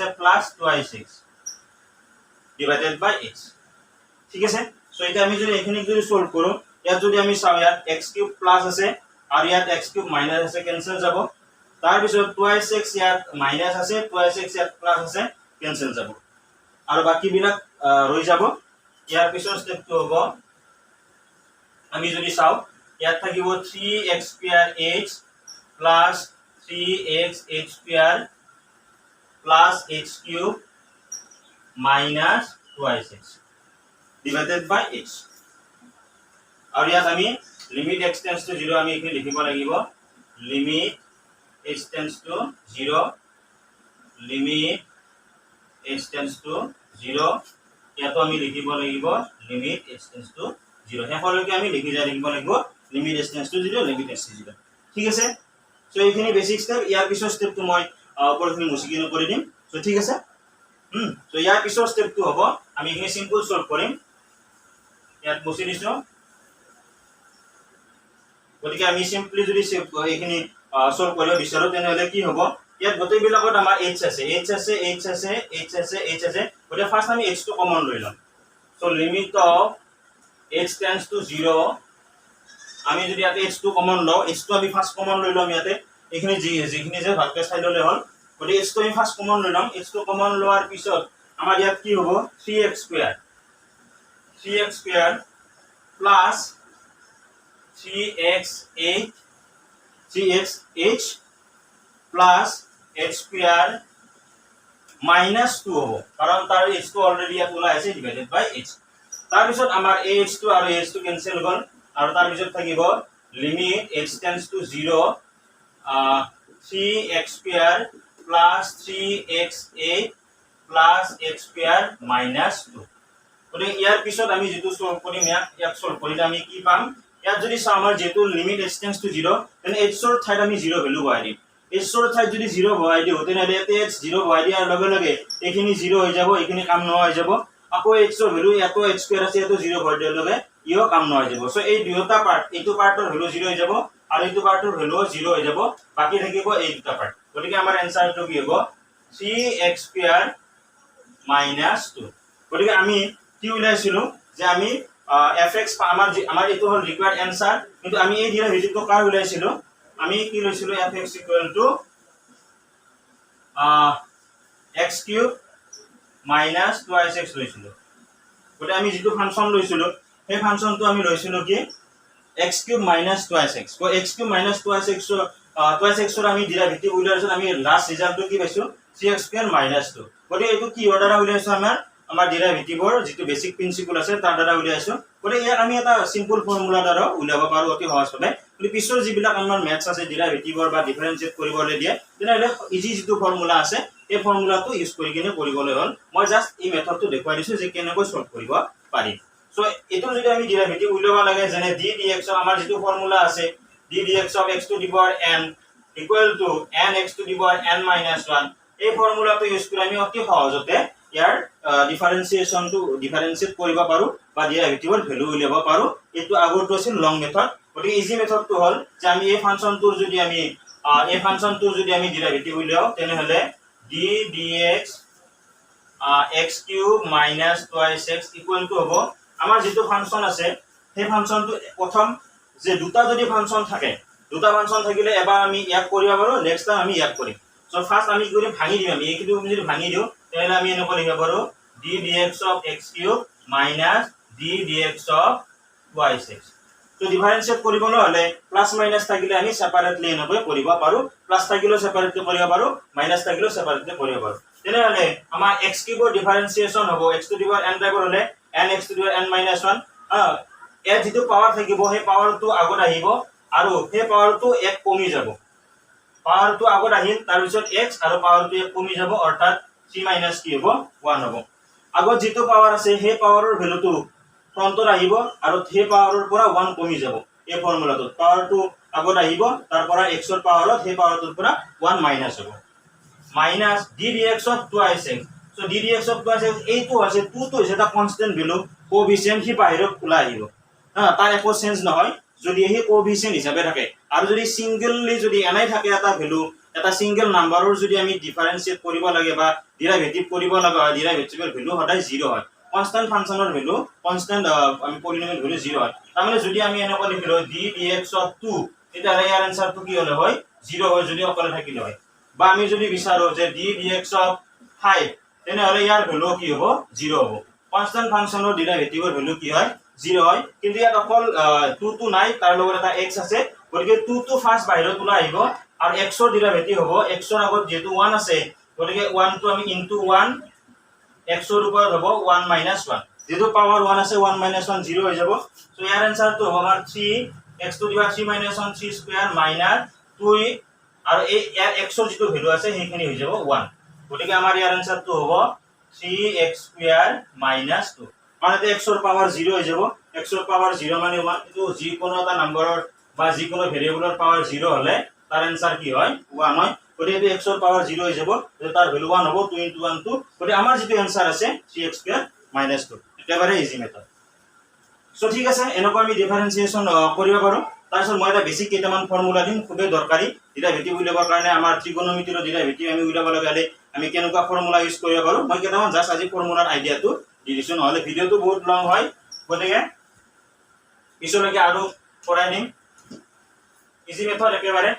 -a plus 2x divided by x ঠিক আছে সো এটা আমি যদি এখানে যদি সলভ কৰো ইয়াত যদি আমি চাও ইয়াত x³ প্লাস আছে আৰু ইয়াত x³ মাইনাস আছে ক্যান্সেল যাব তাৰ পিছত 2x ইয়াত মাইনাস আছে 2x ইয়াত প্লাস আছে ক্যান্সেল যাব আৰু বাকি বিলাক ৰৈ যাব ইয়াৰ পিছৰ স্টেপটো হ'ব আমি যদি চাও ইয়াত থাকিব 3x² plus 3xh² plus h³ minus 2x divided by x আৰু ইয়াত আমি limit x tends to 0 আমি এখানে লিখিব লাগিব limit x tends to 0 limit x tends to 0 ইয়াতো আমি লিখিব লাগিব limit x tends to 0 হেফলৈকে আমি লিখি যাই লিখিব লাগিব limit s tends to 0 limit s 0 ঠিক আছে সো এইখিনি বেসিক স্টেপ ইয়াৰ পিছৰ স্টেপটো মই ওপৰখিনি মুছিকিনো কৰি দিম সো ঠিক আছে সো ইয়াৰ পিছৰ স্টেপটো হ'ব আমি এইখিনি সিম্পল সলভ কৰিম ইয়াত মুছি দিছো গতিকে আমি সিম্পলি যদি এইখিনি সলভ কৰিব বিচাৰো তেনেহলে কি হ'ব ইয়াত গোটেই বিলাকত আমাৰ h আছে গতিকে ফাৰ্স্ট আমি h টো কমন লৈ লম so limit of h tends to 0 আমি যদি ইয়াতে h টো কমন লও h টো আমি ফার্স্ট কমন লৈ লম ইয়াতে এইখিনি যিখিনি যে ভালকে চাই ললে হ'ল গতিকে h টো আমি ফার্স্ট কমন লৈ লম h টো কমন লোৱাৰ পিছত আমাৰ ইয়াত কি হ'ব 3x square plus 3xh plus h square minus 2 হ'ব কাৰণ তাৰ h টো অলৰেডি ইয়াত ওলাই আছে ডিভাইডেড বাই h তাৰ পিছত আমাৰ h টো আৰু h টো কেনসেল হ'ল আৰু তাৰ পিছত থাকিব limit h tends to 0 3x square plus 3x8 plus h square minus 2 গতিকে ইয়াৰ পিছত আমি যেটো সলভ কৰিম ইয়াক সলভ কৰিলে আমি কি পাম ইয়াত যদি চাও আমাৰ যেটো লিমিট h টেন্ডস টু 0 তেনে h ৰ ঠাইত আমি 0 ভ্যালু বহাই দিম h ৰ ঠাইত যদি 0 বহাই দিও তেনেহলে ইয়াতে h 0 বহাই দিয়াৰ লগে লগে এইখিনি 0 হৈ যাব এইখিনি কাম নোহোৱা হৈ যাব আকৌ h ৰ ভ্যালু এত h স্কয়াৰ আছে এত 0 বহাই দিয়াৰ লগে ইও কাম নোহোৱা হৈ যাব সো এই দুটা পাৰ্ট এইটো পাৰ্টৰ ভ্যালু 0 হৈ যাব আৰু এইটো পাৰ্টৰ ভ্যালু 0 হৈ যাব বাকি থাকিব এই দুটা পাৰ্ট গতিকে আমাৰ এনসাৰটো কি হ'ব 3x স্কয়াৰ মাইনাস 2 গতিকে আমি কি উলাইছিলো যে আমি fx আমাৰ এটো হল ৰিকোয়াৰ্ড এনসাৰ কিন্তু আমি এই ডেৰিভেটিভটো কাৰ উলাইছিলো আমি কি লৈছিলো fx x cube minus 2x লৈছিলো গতিকে আমি যেটো ফাংশন লৈছিলো সেই ফাংশনটো আমি লৈছিলো কি x কিউব মাইনাস 2x তো x কিউব মাইনাস 2x ৰ আমি ডেৰিভেটিভ উলাইছো আমি লাস্ট ৰিজাল্টটো কি পাইছো 3x স্কয়াৰ মাইনাস 2 গতিকে এটো কি অৰ্ডাৰ উলাইছো আমাৰ ডেৰিভেটিভৰ যেটো বেসিক প্ৰিন্সিপল আছে তাৰ দ্বাৰা উলাইছো গতিকে ইয়াক আমি এটা সিম্পল ফৰ্মুলা দ্বাৰা উলাব পাৰো অতি সহজভাৱে কিন্তু পিছৰ যিবিলাক আমাৰ মেথছ আছে ডেৰিভেটিভৰ বা ডিফাৰেন্সিয়েট কৰিবলৈ দিয়ে তেনেহলে ইজি যেটো ফৰ্মুলা আছে এই ফৰ্মুলাটো ইউজ কৰি কিনে কৰিবলৈ হ'ল মই জাস্ট এই মেথডটো দেখুৱাই দিছো যে কেনেকৈ সলভ কৰিব পাৰি সো এটো যদি আমি ডেৰিভেটিভ উলাব লাগে যেনে d dx আমাৰ যেটো ফৰ্মুলা আছে d dx of x to the power n equal to n x to the power n minus 1 এই ফৰ্মুলাটো ইউজ কৰি আমি অতি সহজতে ইয়াৰ ডিফাৰেন্সিয়েট কৰিব পাৰো বা ডেৰিভেটিভৰ ভ্যালু উলিয়াব পাৰো এটো আগৰটো আছিল লং মেথড গতিকে ইজি মেথডটো হ'ল যে আমি এই ফাংশনটোৰ যদি আমি ডেরিভেটিভ উলিয়াও তেনেহলে d dx x cube minus 2x equal to হ'ব আমাৰ যেটো ফাংশন আছে সেই ফাংশনটো প্ৰথম যে দুটা যদি ফাংশন থাকে দুটা ফাংশন থাকিলে এবাৰ আমি ইয়াক কৰিব পাৰো নেক্সট টাইম আমি ইয়াক কৰিম সো ফাৰ্স্ট আমি কি কৰিম ভাঙি দিম আমি এইটো যদি ভাঙি দিও তেতিয়াহলে আমি এনেকৈ লিখিব পাৰো d dx of x cube minus d dx of yx তো ডিফারেন্সিয়েট কৰিবলৈ হলে প্লাস মাইনাস থাকিলে আমি সেপাৰেটলি এনেকৈ কৰিব পাৰো প্লাস থাকিলে সেপাৰেটলি কৰিব পাৰো মাইনাস থাকিলে সেপাৰেটলি কৰিব পাৰো তেনেহলে আমাৰ x কিউবৰ ডিফাৰেন্সিয়েশন হ'ব x to the power n টাইপৰ হলে n x to the power n minus 1 এ যেটো পাৱাৰ থাকিব সেই পাৱাৰটো আগত আহিব আৰু সেই পাৱাৰটো এক কমি যাব পাৱাৰটো আগত আহিল তাৰ পিছত x আৰু পাৱাৰটো এক কমি যাব অৰ্থাৎ 3 মাইনাস কি হ'ব 1 হ'ব আগত যেটো পাৱাৰ আছে সেই পাৱাৰৰ ভ্যালুটো ফ্ৰন্টত আহিব আৰু সেই পাৱাৰৰ পৰা 1 কমি যাব এই ফৰ্মুলাটোত পাৱাৰটো আগত আহিব তাৰ পৰা x ৰ পাৱাৰত সেই পাৱাৰটোৰ পৰা 1 মাইনাস হ'ব minus d dx of 2x so d dx of 2x এইটো আছে 2 টো এটা কনস্ট্যান্ট ভ্যালু কোএফিসিয়েন্ট হি বাহিৰত ওলা আহিব তাৰ একো চেঞ্জ নহয় যদি এই কোএফিসিয়েন্ট হিচাপে থাকে আৰু যদি সিঙ্গেললি যদি এনাই থাকে এটা ভ্যালু এটা সিঙ্গেল নাম্বাৰৰ যদি আমি ডিফাৰেন্সিয়েট কৰিব লাগে বা ডেৰিভেটিভ কৰিব লাগে হয় ডেৰিভেটিভৰ ভ্যালু সদায় 0 হয় কনস্ট্যান্ট ফাংশনৰ ভ্যালু কনস্ট্যান্ট আমি পলিনোমিয়াল ভ্যালু 0 হয় তাৰমানে যদি আমি এনেকৈ লিখিলো d dx of 2 এটা ইয়াৰ আনসাৰটো কি হলে হয় 0 হয় যদি অকলে থাকিলে হয় বা আমি যদি বিচাৰো যে d dx of 5 তেনেহলে ইয়াৰ ভ্যালু কি হ'ব 0 হ'ব কনস্ট্যান্ট ফাংশনৰ ডেৰিভেটিভৰ ভ্যালু কি হয় 0 হয় কিন্তু ইয়াত অকল 2 টো নাই তাৰ লগত এটা x আছে গতিকে 2 টো ফাৰ্স্ট বাহিৰত ওলাই আহিব আৰু x ৰ ডেৰিভেটিভ হ'ব x ৰ আগত যেটো 1 আছে গতিকে 1 টো আমি ইনটু 1 x ৰ ওপৰত হ'ব 1 minus 1 যেটো পাৱাৰ 1 আছে 1 minus 1 0 হৈ যাব সো ইয়াৰ আনসাৰটো হ'ব আমাৰ 3 x to the power 3 minus 1 3 square minus 2 আৰু এই ইয়াৰ x ৰ যেটো ভ্যালু আছে সেইখিনি হৈ যাব 1 গতিকে আমাৰ ইয়াৰ আনসাৰটো হ'ব 3x স্কয়াৰ মাইনাস 2 মানে x ৰ পাৱাৰ 0 হৈ যাব x ৰ পাৱাৰ 0 মানে 1 কিন্তু যিকোনো এটা নম্বৰৰ বা যিকোনো ভেৰিয়েবলৰ পাৱাৰ 0 হলে তাৰ এনসাৰ কি হয় 1 হয় গতিকে এইটো x ৰ পাৱাৰ 0 হৈ যাব তাৰ ভ্যালু 1 হ'ব 2 * 1 2 গতিকে আমাৰ যিটো এনসাৰ আছে 3x² - 2 একেবাৰে ইজি মেথড সো ঠিক আছে এনেকৈ আমি ডিফাৰেন্সিয়েশন কৰিব পাৰো তাৰপিছত মই এটা বেসিক কেইটামান ফৰ্মুলা দিম খুবেই দৰকাৰী ডেৰিভেটিভ উলিয়াবৰ কাৰণে আমাৰ ত্ৰিকোণমিতিৰ ডেৰিভেটিভ আমি উলিয়াব লাগে আমি কেনেকুৱা ফৰ্মুলা ইউজ কৰিব পাৰো মই কেইটামান জাস্ট আজি ফৰ্মুলাৰ আইডিয়াটো দি দিছো নহলে ভিডিওটো বহুত লং হয় গতিকে পিছলৈকে আৰু পঢ়াই নিম ইজি মেথড একেবাৰে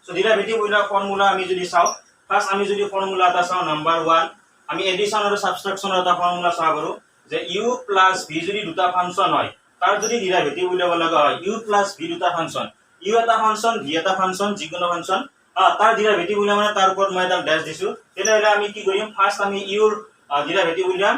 সো ডেৰিভেটিভ উলিয়াৰ ফৰ্মুলা আমি যদি চাও ফাৰ্স্ট আমি যদি ফৰ্মুলা এটা চাও নাম্বাৰ 1 আমি এডিশন আৰু সাবট্ৰাকশনৰ এটা ফৰ্মুলা চাব পাৰো যে u + v যদি দুটা ফাংশন হয় তাৰ যদি ডেরিভেটিভ উলিয়াব লগা হয় u + v দুটা ফাংশন u এটা ফাংশন v এটা ফাংশন যিকোনো ফাংশন তাৰ ডেৰিভেটিভ উলিয়া মানে তাৰ ওপৰত মই এটা ড্যাশ দিছো তেনেহলে আমি কি কৰিম ফাৰ্স্ট আমি u ৰ ডেৰিভেটিভ উলিয়াম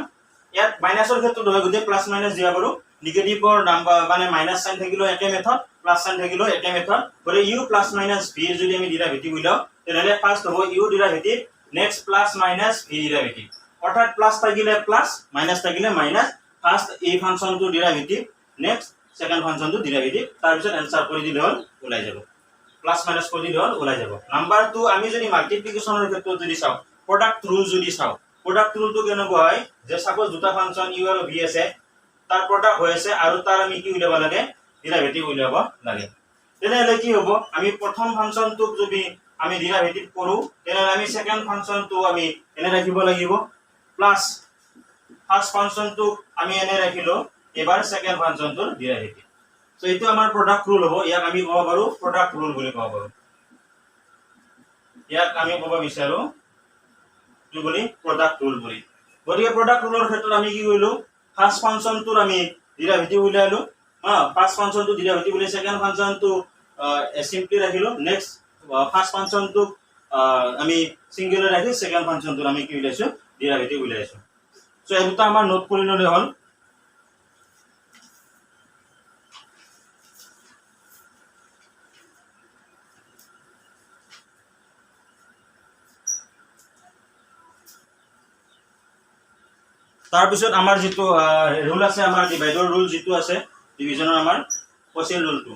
ইয়াত মাইনাসৰ ক্ষেত্ৰত হয় গতে প্লাস মাইনাস দিয়া পাৰো নেগেটিভৰ নাম্বাৰ মানে মাইনাস সাইন থাকিলো একে মেথড প্লাস সাইন থাকিলো একে মেথড গতে u + - v যদি আমি ডেরিভেটিভ উলিয়াও তেনেহলে ফাৰ্স্ট হ'ব u derivative next plus minus v derivative অর্থাৎ প্লাস থাকিলে প্লাস মাইনাস থাকিলে মাইনাস ফার্স্ট এই ফাংশনটো ডেরিভেটিভ নেক্সট সেকেন্ড ফাংশনটো ডেরিভেটিভ তাৰ পিছত আনসাৰ কৰি দিলে হল ওলাই যাব প্লাস মাইনাস কৰি দিলে হল ওলাই যাব নাম্বাৰ 2 আমি যদি মাল্টিপ্লিকেশনৰ ক্ষেত্ৰত যদি চাও প্ৰডাক্ট ৰুল যদি চাও প্ৰোডাক্ট ৰুলটো কেনেকুৱা হয় যে সাপোজ দুটা ফাংশন u আৰু v আছে তাৰ প্ৰডাক্ট হৈ আছে আৰু তাৰ আমি কি উলিয়াব লাগে ডেৰিভেটিভ উলিয়াব লাগে তেনেহলে কি হ'ব আমি প্ৰথম ফাংশনটোক যদি আমি ডেৰিভেটিভ কৰো তেনেহলে আমি সেকেন্ড ফাংশনটো আমি এনে ৰাখিব লাগিব প্লাস ফাৰ্স্ট ফাংশনটোক আমি এনে ৰাখিলো এবাৰ সেকেন্ড ফাংশনটোৰ ডেৰিভেটিভ সো এইটো আমাৰ প্ৰডাক্ট ৰুল হ'ব ইয়াক আমি ক'ব পাৰো প্ৰডাক্ট ৰুল বুলি ক'ব পাৰো ইয়াক আমি ক'ব বিচাৰো কি বলি প্ৰোডাক্ট ৰুল বলি গতিকে প্ৰোডাক্ট ৰুলৰ ক্ষেত্ৰত আমি কি কৰিলো ফাৰ্স্ট ফাংশনটোৰ আমি ডেৰিভেটিভ উলিয়ালো ফাৰ্স্ট ফাংশনটো ডেৰিভেটিভ উলিয়াই সেকেন্ড ফাংশনটো সিম্পলি ৰাখিলো নেক্সট ফাৰ্স্ট ফাংশনটো আমি সিঙ্গুলাৰ ৰাখি সেকেন্ড ফাংশনটোৰ আমি কি উলিয়াইছো ডেৰিভেটিভ উলিয়াইছো সো এটা আমাৰ নোট কৰি ললে হল তাৰপিছত আমাৰ যেটো ৰুল আছে আমাৰ ডিভাইডৰ ৰুল যেটো আছে ডিভিজনৰ আমাৰ কোশ্চেন ৰুলটো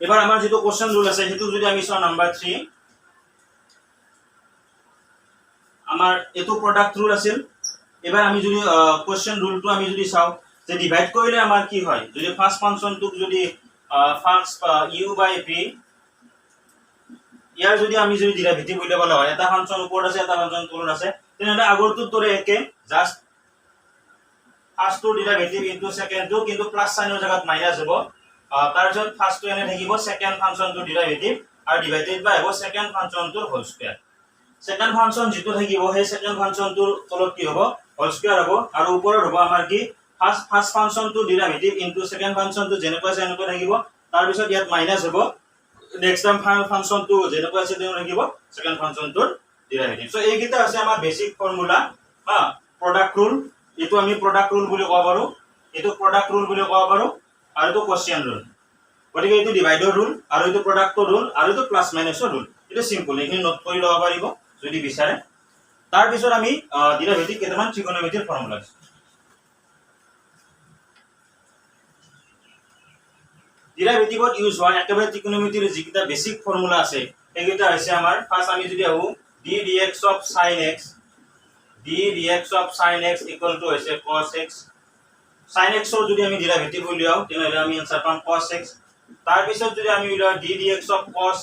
এবাৰ আমাৰ যেটো কোশ্চেন ৰুল আছে হেতু যদি আমি চাও নাম্বাৰ 3 আমাৰ এটো প্ৰোডাক্ট ৰুল আছিল এবাৰ আমি যদি কোশ্চেন ৰুলটো আমি যদি চাও যে ডিভাইড কৰিলে আমাৰ কি হয় যদি ফাৰ্স্ট ফাংশনটোক যদি ফাৰ্স্ট u/v ইয়াৰ যদি আমি যদি ডেৰিভেটিভ উলিয়াব লাগে এটা ফাংশন ওপৰত আছে এটা ফাংশন তলত আছে তেনেহলে আগৰটো তৰে একে জাস্ট ফাৰ্স্ট টু ডেৰিভেটিভ ইনটু সেকেন্ড টু কিন্তু প্লাস সাইনৰ জায়গাত মাইনাস হ'ব তাৰ পিছত ফাৰ্স্ট টু এনে থাকিব সেকেন্ড ফাংশনটো ডেৰিভেটিভ আৰু ডিভাইডেড বাই হ'ব সেকেন্ড ফাংশনটোৰ হোল স্কয়াৰ সেকেন্ড ফাংশন যেটো থাকিব সেই সেকেন্ড ফাংশনটোৰ তলত কি হ'ব হোল স্কয়াৰ হ'ব আৰু ওপৰত হ'ব আমাৰ কি ফাৰ্স্ট ফাংশনটো ডেৰিভেটিভ ইনটু সেকেন্ড ফাংশনটো যেনেকৈ আছে এনেকৈ থাকিব তাৰ পিছত ইয়াত মাইনাস হ'ব নেক্সট টাইম ফাংশন টু যেনেকৈ আছে তেনে ৰাখিব সেকেন্ড ফাংশনটোৰ ডেৰিভেটিভ সো এইকেইটা আছে আমাৰ বেসিক ফৰ্মুলা প্ৰডাক্ট ৰুল এটো আমি প্ৰডাক্ট ৰুল বুলি ক'ব পাৰো এটো প্ৰডাক্ট ৰুল বুলি ক'ব পাৰো আৰু এটো কোশ্চেন ৰুল গতিকে এটো ডিভাইডৰ ৰুল আৰু এটো প্ৰডাক্টৰ ৰুল আৰু এটো প্লাস মাইনাসৰ ৰুল এটো সিম্পল এইখিনি নোট কৰি লব পাৰিব যদি বিচাৰে তাৰ পিছত আমি ডেৰিভেটিভ কেইটামান ত্ৰিকোণমিতিৰ ফৰ্মুলা আছে ডেৰিভেটিভত ইউজ হয় একেবাৰে ত্ৰিকোণমিতিৰ যিকিটা বেসিক ফৰ্মুলা আছে এইকেইটা হৈছে আমাৰ ফার্স্ট আমি যদি আহো d dx of sin x equal to হৈছে cos x sin x ৰ যদি আমি ডেৰিভেটিভ উলিয়াও তেনেহলে আমি আনসাৰ পাম cos x তাৰ পিছত যদি আমি উলিয়াও d dx of cos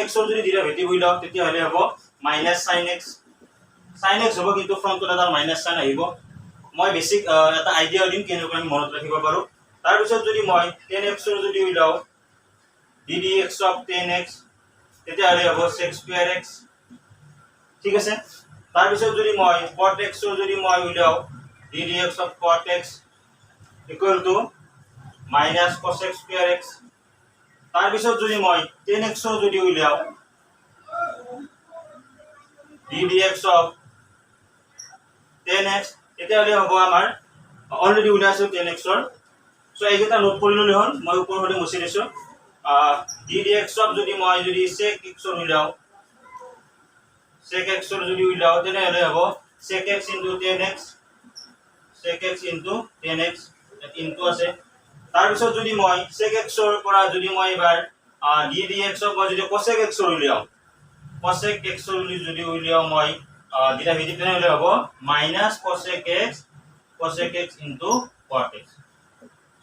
x ৰ যদি ডেরিভেটিভ উলিয়াও তেতিয়া হলে হ'ব -sin x হ'ব কিন্তু ফ্ৰন্টত এটা মাইনাস সাইন আহিব মই বেসিক এটা আইডিয়া দিম কেনেকৈ আমি মনত ৰাখিব পাৰো তাৰ পিছত যদি মই 10x ৰ যদি উলিয়াও d dx of 10x তেতিয়া হলে হ'ব sec² x ঠিক আছে তাৰ পিছত যদি মই cot x ৰ যদি মই উলিয়াও d dx of cot x equal to -cos x² x তাৰ পিছত যদি মই 10x ৰ যদি উলিয়াও d dx of 10x তেতিয়া হলে হ'ব আমাৰ অলৰেডি উলিয়াইছো 10x ৰ সো এইকেইটা নোট কৰি ললে হল মই ওপৰ হলে মুছি দিছো d dx of যদি মই যদি sec x ৰ উলিয়াও sec x ৰ যদি উলিয়াও তেনেহ'লে হ'ব sec x into tan x sec x into tan x into আছে তাৰ পিছত যদি মই sec x ৰ পৰা যদি মই এবাৰ d dx ক মই যদি cosec x ৰ উলিয়াও cosec x ৰ যদি উলিয়াও মই ডেৰিভেটিভ তেনেহ'লে হ'ব minus cosec x into cot x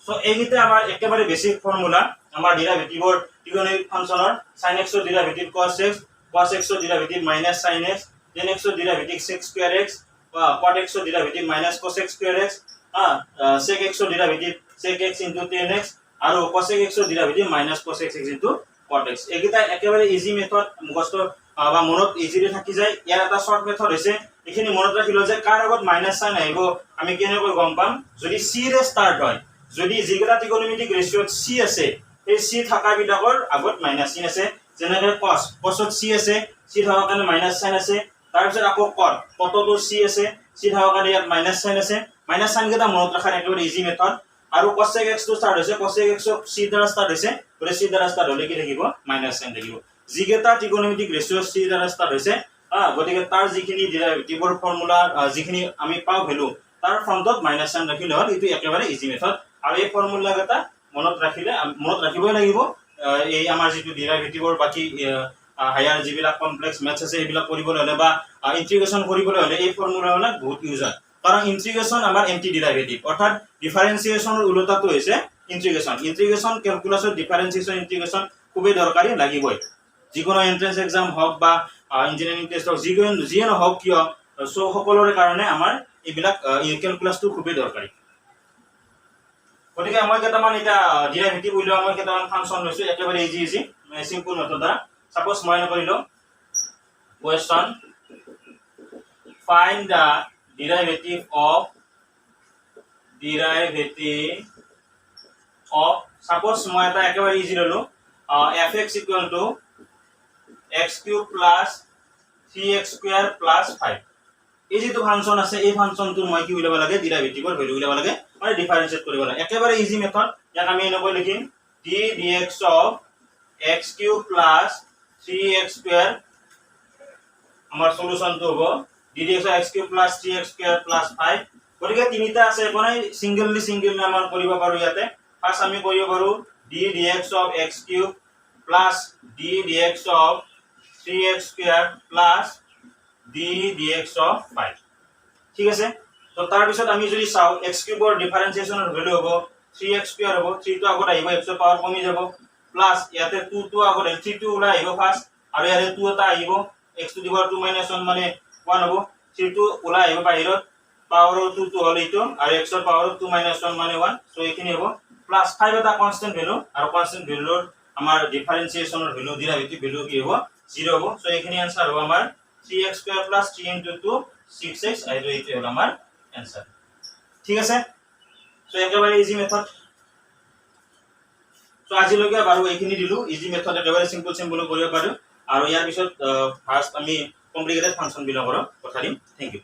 so এইগিটা আমাৰ একেবাৰে বেসিক ফৰ্মুলা আমাৰ ডেৰিভেটিভৰ ত্ৰিকোণমিতিক ফাংশনৰ sin x ৰ ডেৰিভেটিভ cos x ৰ derivative minus sin x tan x ৰ derivative sec square x cot x ৰ derivative minus cosec square x sec x ৰ derivative sec x into tan x আৰু cosec x ৰ derivative minus cosec x into cot x এইগিটা একেবাৰে easy method মুখস্থ বা মনত ইজিলি থাকি যায় ইয়াৰ এটা শৰ্ট মেথড হৈছে এখিনি মনত ৰাখিলো যে কাৰ আগত মাইনাস সাইন আহিব আমি কেনেকৈ গম পাম যদি c ৰে স্টাৰ্ট হয় যদি যিগিটা ত্ৰিকোণমিতিক ৰেশিঅ'ত c আছে এই c থাকা বিলাকৰ আগত মাইনাস সাইন আছে যেনেকৈ cosত c আছে c থাকা কাৰণে মাইনাস সাইন আছে তাৰ পিছত আকৌ cotতো c আছে c থাকা কাৰণে ইয়াত মাইনাস সাইন আছে মাইনাস সাইন কেইটা মনত ৰাখাৰ একেবাৰে ইজি মেথড আৰু cosec x টো স্টাৰ্ট হৈছে cosec x c দ্বাৰা স্টাৰ্ট হৈছে গৰে c দ্বাৰা স্টাৰ্ট হ'লে কি থাকিব মাইনাস সাইন থাকিব যিগিটা ত্ৰিকোণমিতিক ৰেশিঅ c দ্বাৰা স্টাৰ্ট হৈছে গতিকে তাৰ যিখিনি ডেৰিভেটিভৰ ফৰ্মুলা যিখিনি আমি পাও ভ্যালু তাৰ ফ্ৰন্টত মাইনাস সাইন ৰাখিলে হ'ল এটো একেবাৰে ইজি মেথড আৰু এই ফৰ্মুলা কেইটা মনত ৰাখিবই লাগিব এই আমাৰ যেটো ডেৰিভেটিভৰ বাকি হায়াৰ যিবিলাক কমপ্লেক্স মেথছ আছে এইবিলাক কৰিবলৈ হলে বা ইন্টিগ্ৰেশন কৰিবলৈ হলে এই ফৰ্মুলাবিলাক বহুত ইউজ হয় কাৰণ ইন্টিগ্ৰেশন আমাৰ এন্টি ডেৰিভেটিভ অৰ্থাৎ ডিফাৰেন্সিয়েশনৰ উল্টাটো হৈছে ইন্টিগ্ৰেশন ক্যালকুলাসৰ ডিফাৰেন্সিয়েশন ইন্টিগ্ৰেশন খুবই দৰকাৰী লাগিবই যিকোনো এন্ট্ৰেন্স এক্সাম হওক বা ইঞ্জিনিয়াৰিং টেষ্ট হওক যিয়ে নহওক কিয় সকলোৰে কাৰণে আমাৰ এইবিলাক ক্যালকুলাসটো খুবই দৰকাৰী গতিকে মই কেইটামান এটা ডেৰিভেটিভ উলিয়াও মই কেইটামান ফাংশন লৈছো একেবাৰে ইজি সিম্পল মেথড দ্বাৰা সাপোজ মই কৰিলো question find the derivative of suppose মই এটা একেবাৰে ইজি ললো fx equal to x cube plus 3x square plus 5 এই যেটো ফাংশন আছে এই ফাংশনটোৰ মই কি উলিয়াব লাগে ডেৰিভেটিভৰ ভ্যালু উলিয়াব লাগে মানে ডিফাৰেন্সিয়েট কৰিব লাগে একেবাৰে ইজি মেথড ইয়াক আমি এনেকৈ লিখিম d dx of x cube plus 3x square আমাৰ সলিউশনটো হ'ব d dx of x cube plus 3x square plus 5 গতিকে তিনিটা আছে কোনাই সিঙ্গেললি আমাৰ কৰিব পাৰো ইয়াতে ফাৰ্স্ট আমি কৰিব পাৰো d dx of x cube plus d dx of 3x square plus d dx of 5 ঠিক আছে তো তাৰ পিছত আমি যদি চাও x কিউবৰ ডিফাৰেন্সিয়েশনৰ ভ্যালু হ'ব 3x square হ'ব 3 টো আগত আহিব x ৰ পাৱাৰ কমি যাব প্লাস ইয়াতে 2 টো আগত 3 টো ওলাই আহিব ফার্স্ট আৰু ইয়াতে 2 এটা আহিব x to the power 2 minus 1 মানে 1 হ'ব 3 টো ওলাই আহিব বাহিৰত পাৱাৰ 2 টো হ'ল এইটো আৰু x ৰ পাৱাৰ 2 minus 1 মানে 1 সো এইখিনি হ'ব প্লাস 5 এটা কনস্ট্যান্ট ভ্যালু আৰু কনস্ট্যান্ট ভ্যালুৰ আমাৰ ডিফাৰেন্সিয়েশনৰ ভ্যালু ডেরিভেটিভ ভ্যালু কি হ'ব 0 হ'ব সো এইখিনি आंसर হ'ব আমাৰ 3x square plus 3 into 2 6x আৰু এইটো হ'ল আমাৰ आंसर ঠিক আছে সো একেবাৰে ইজি মেথড সো আজিলৈকে বাৰু এইখিনি দিলো ইজি মেথড একেবাৰে সিম্পল কৰিব পাৰো আৰু ইয়াৰ পিছত ফাৰ্স্ট আমি কমপ্লিকেটেড ফাংশন বিলাকৰ কথা দিম থ্যাংক ইউ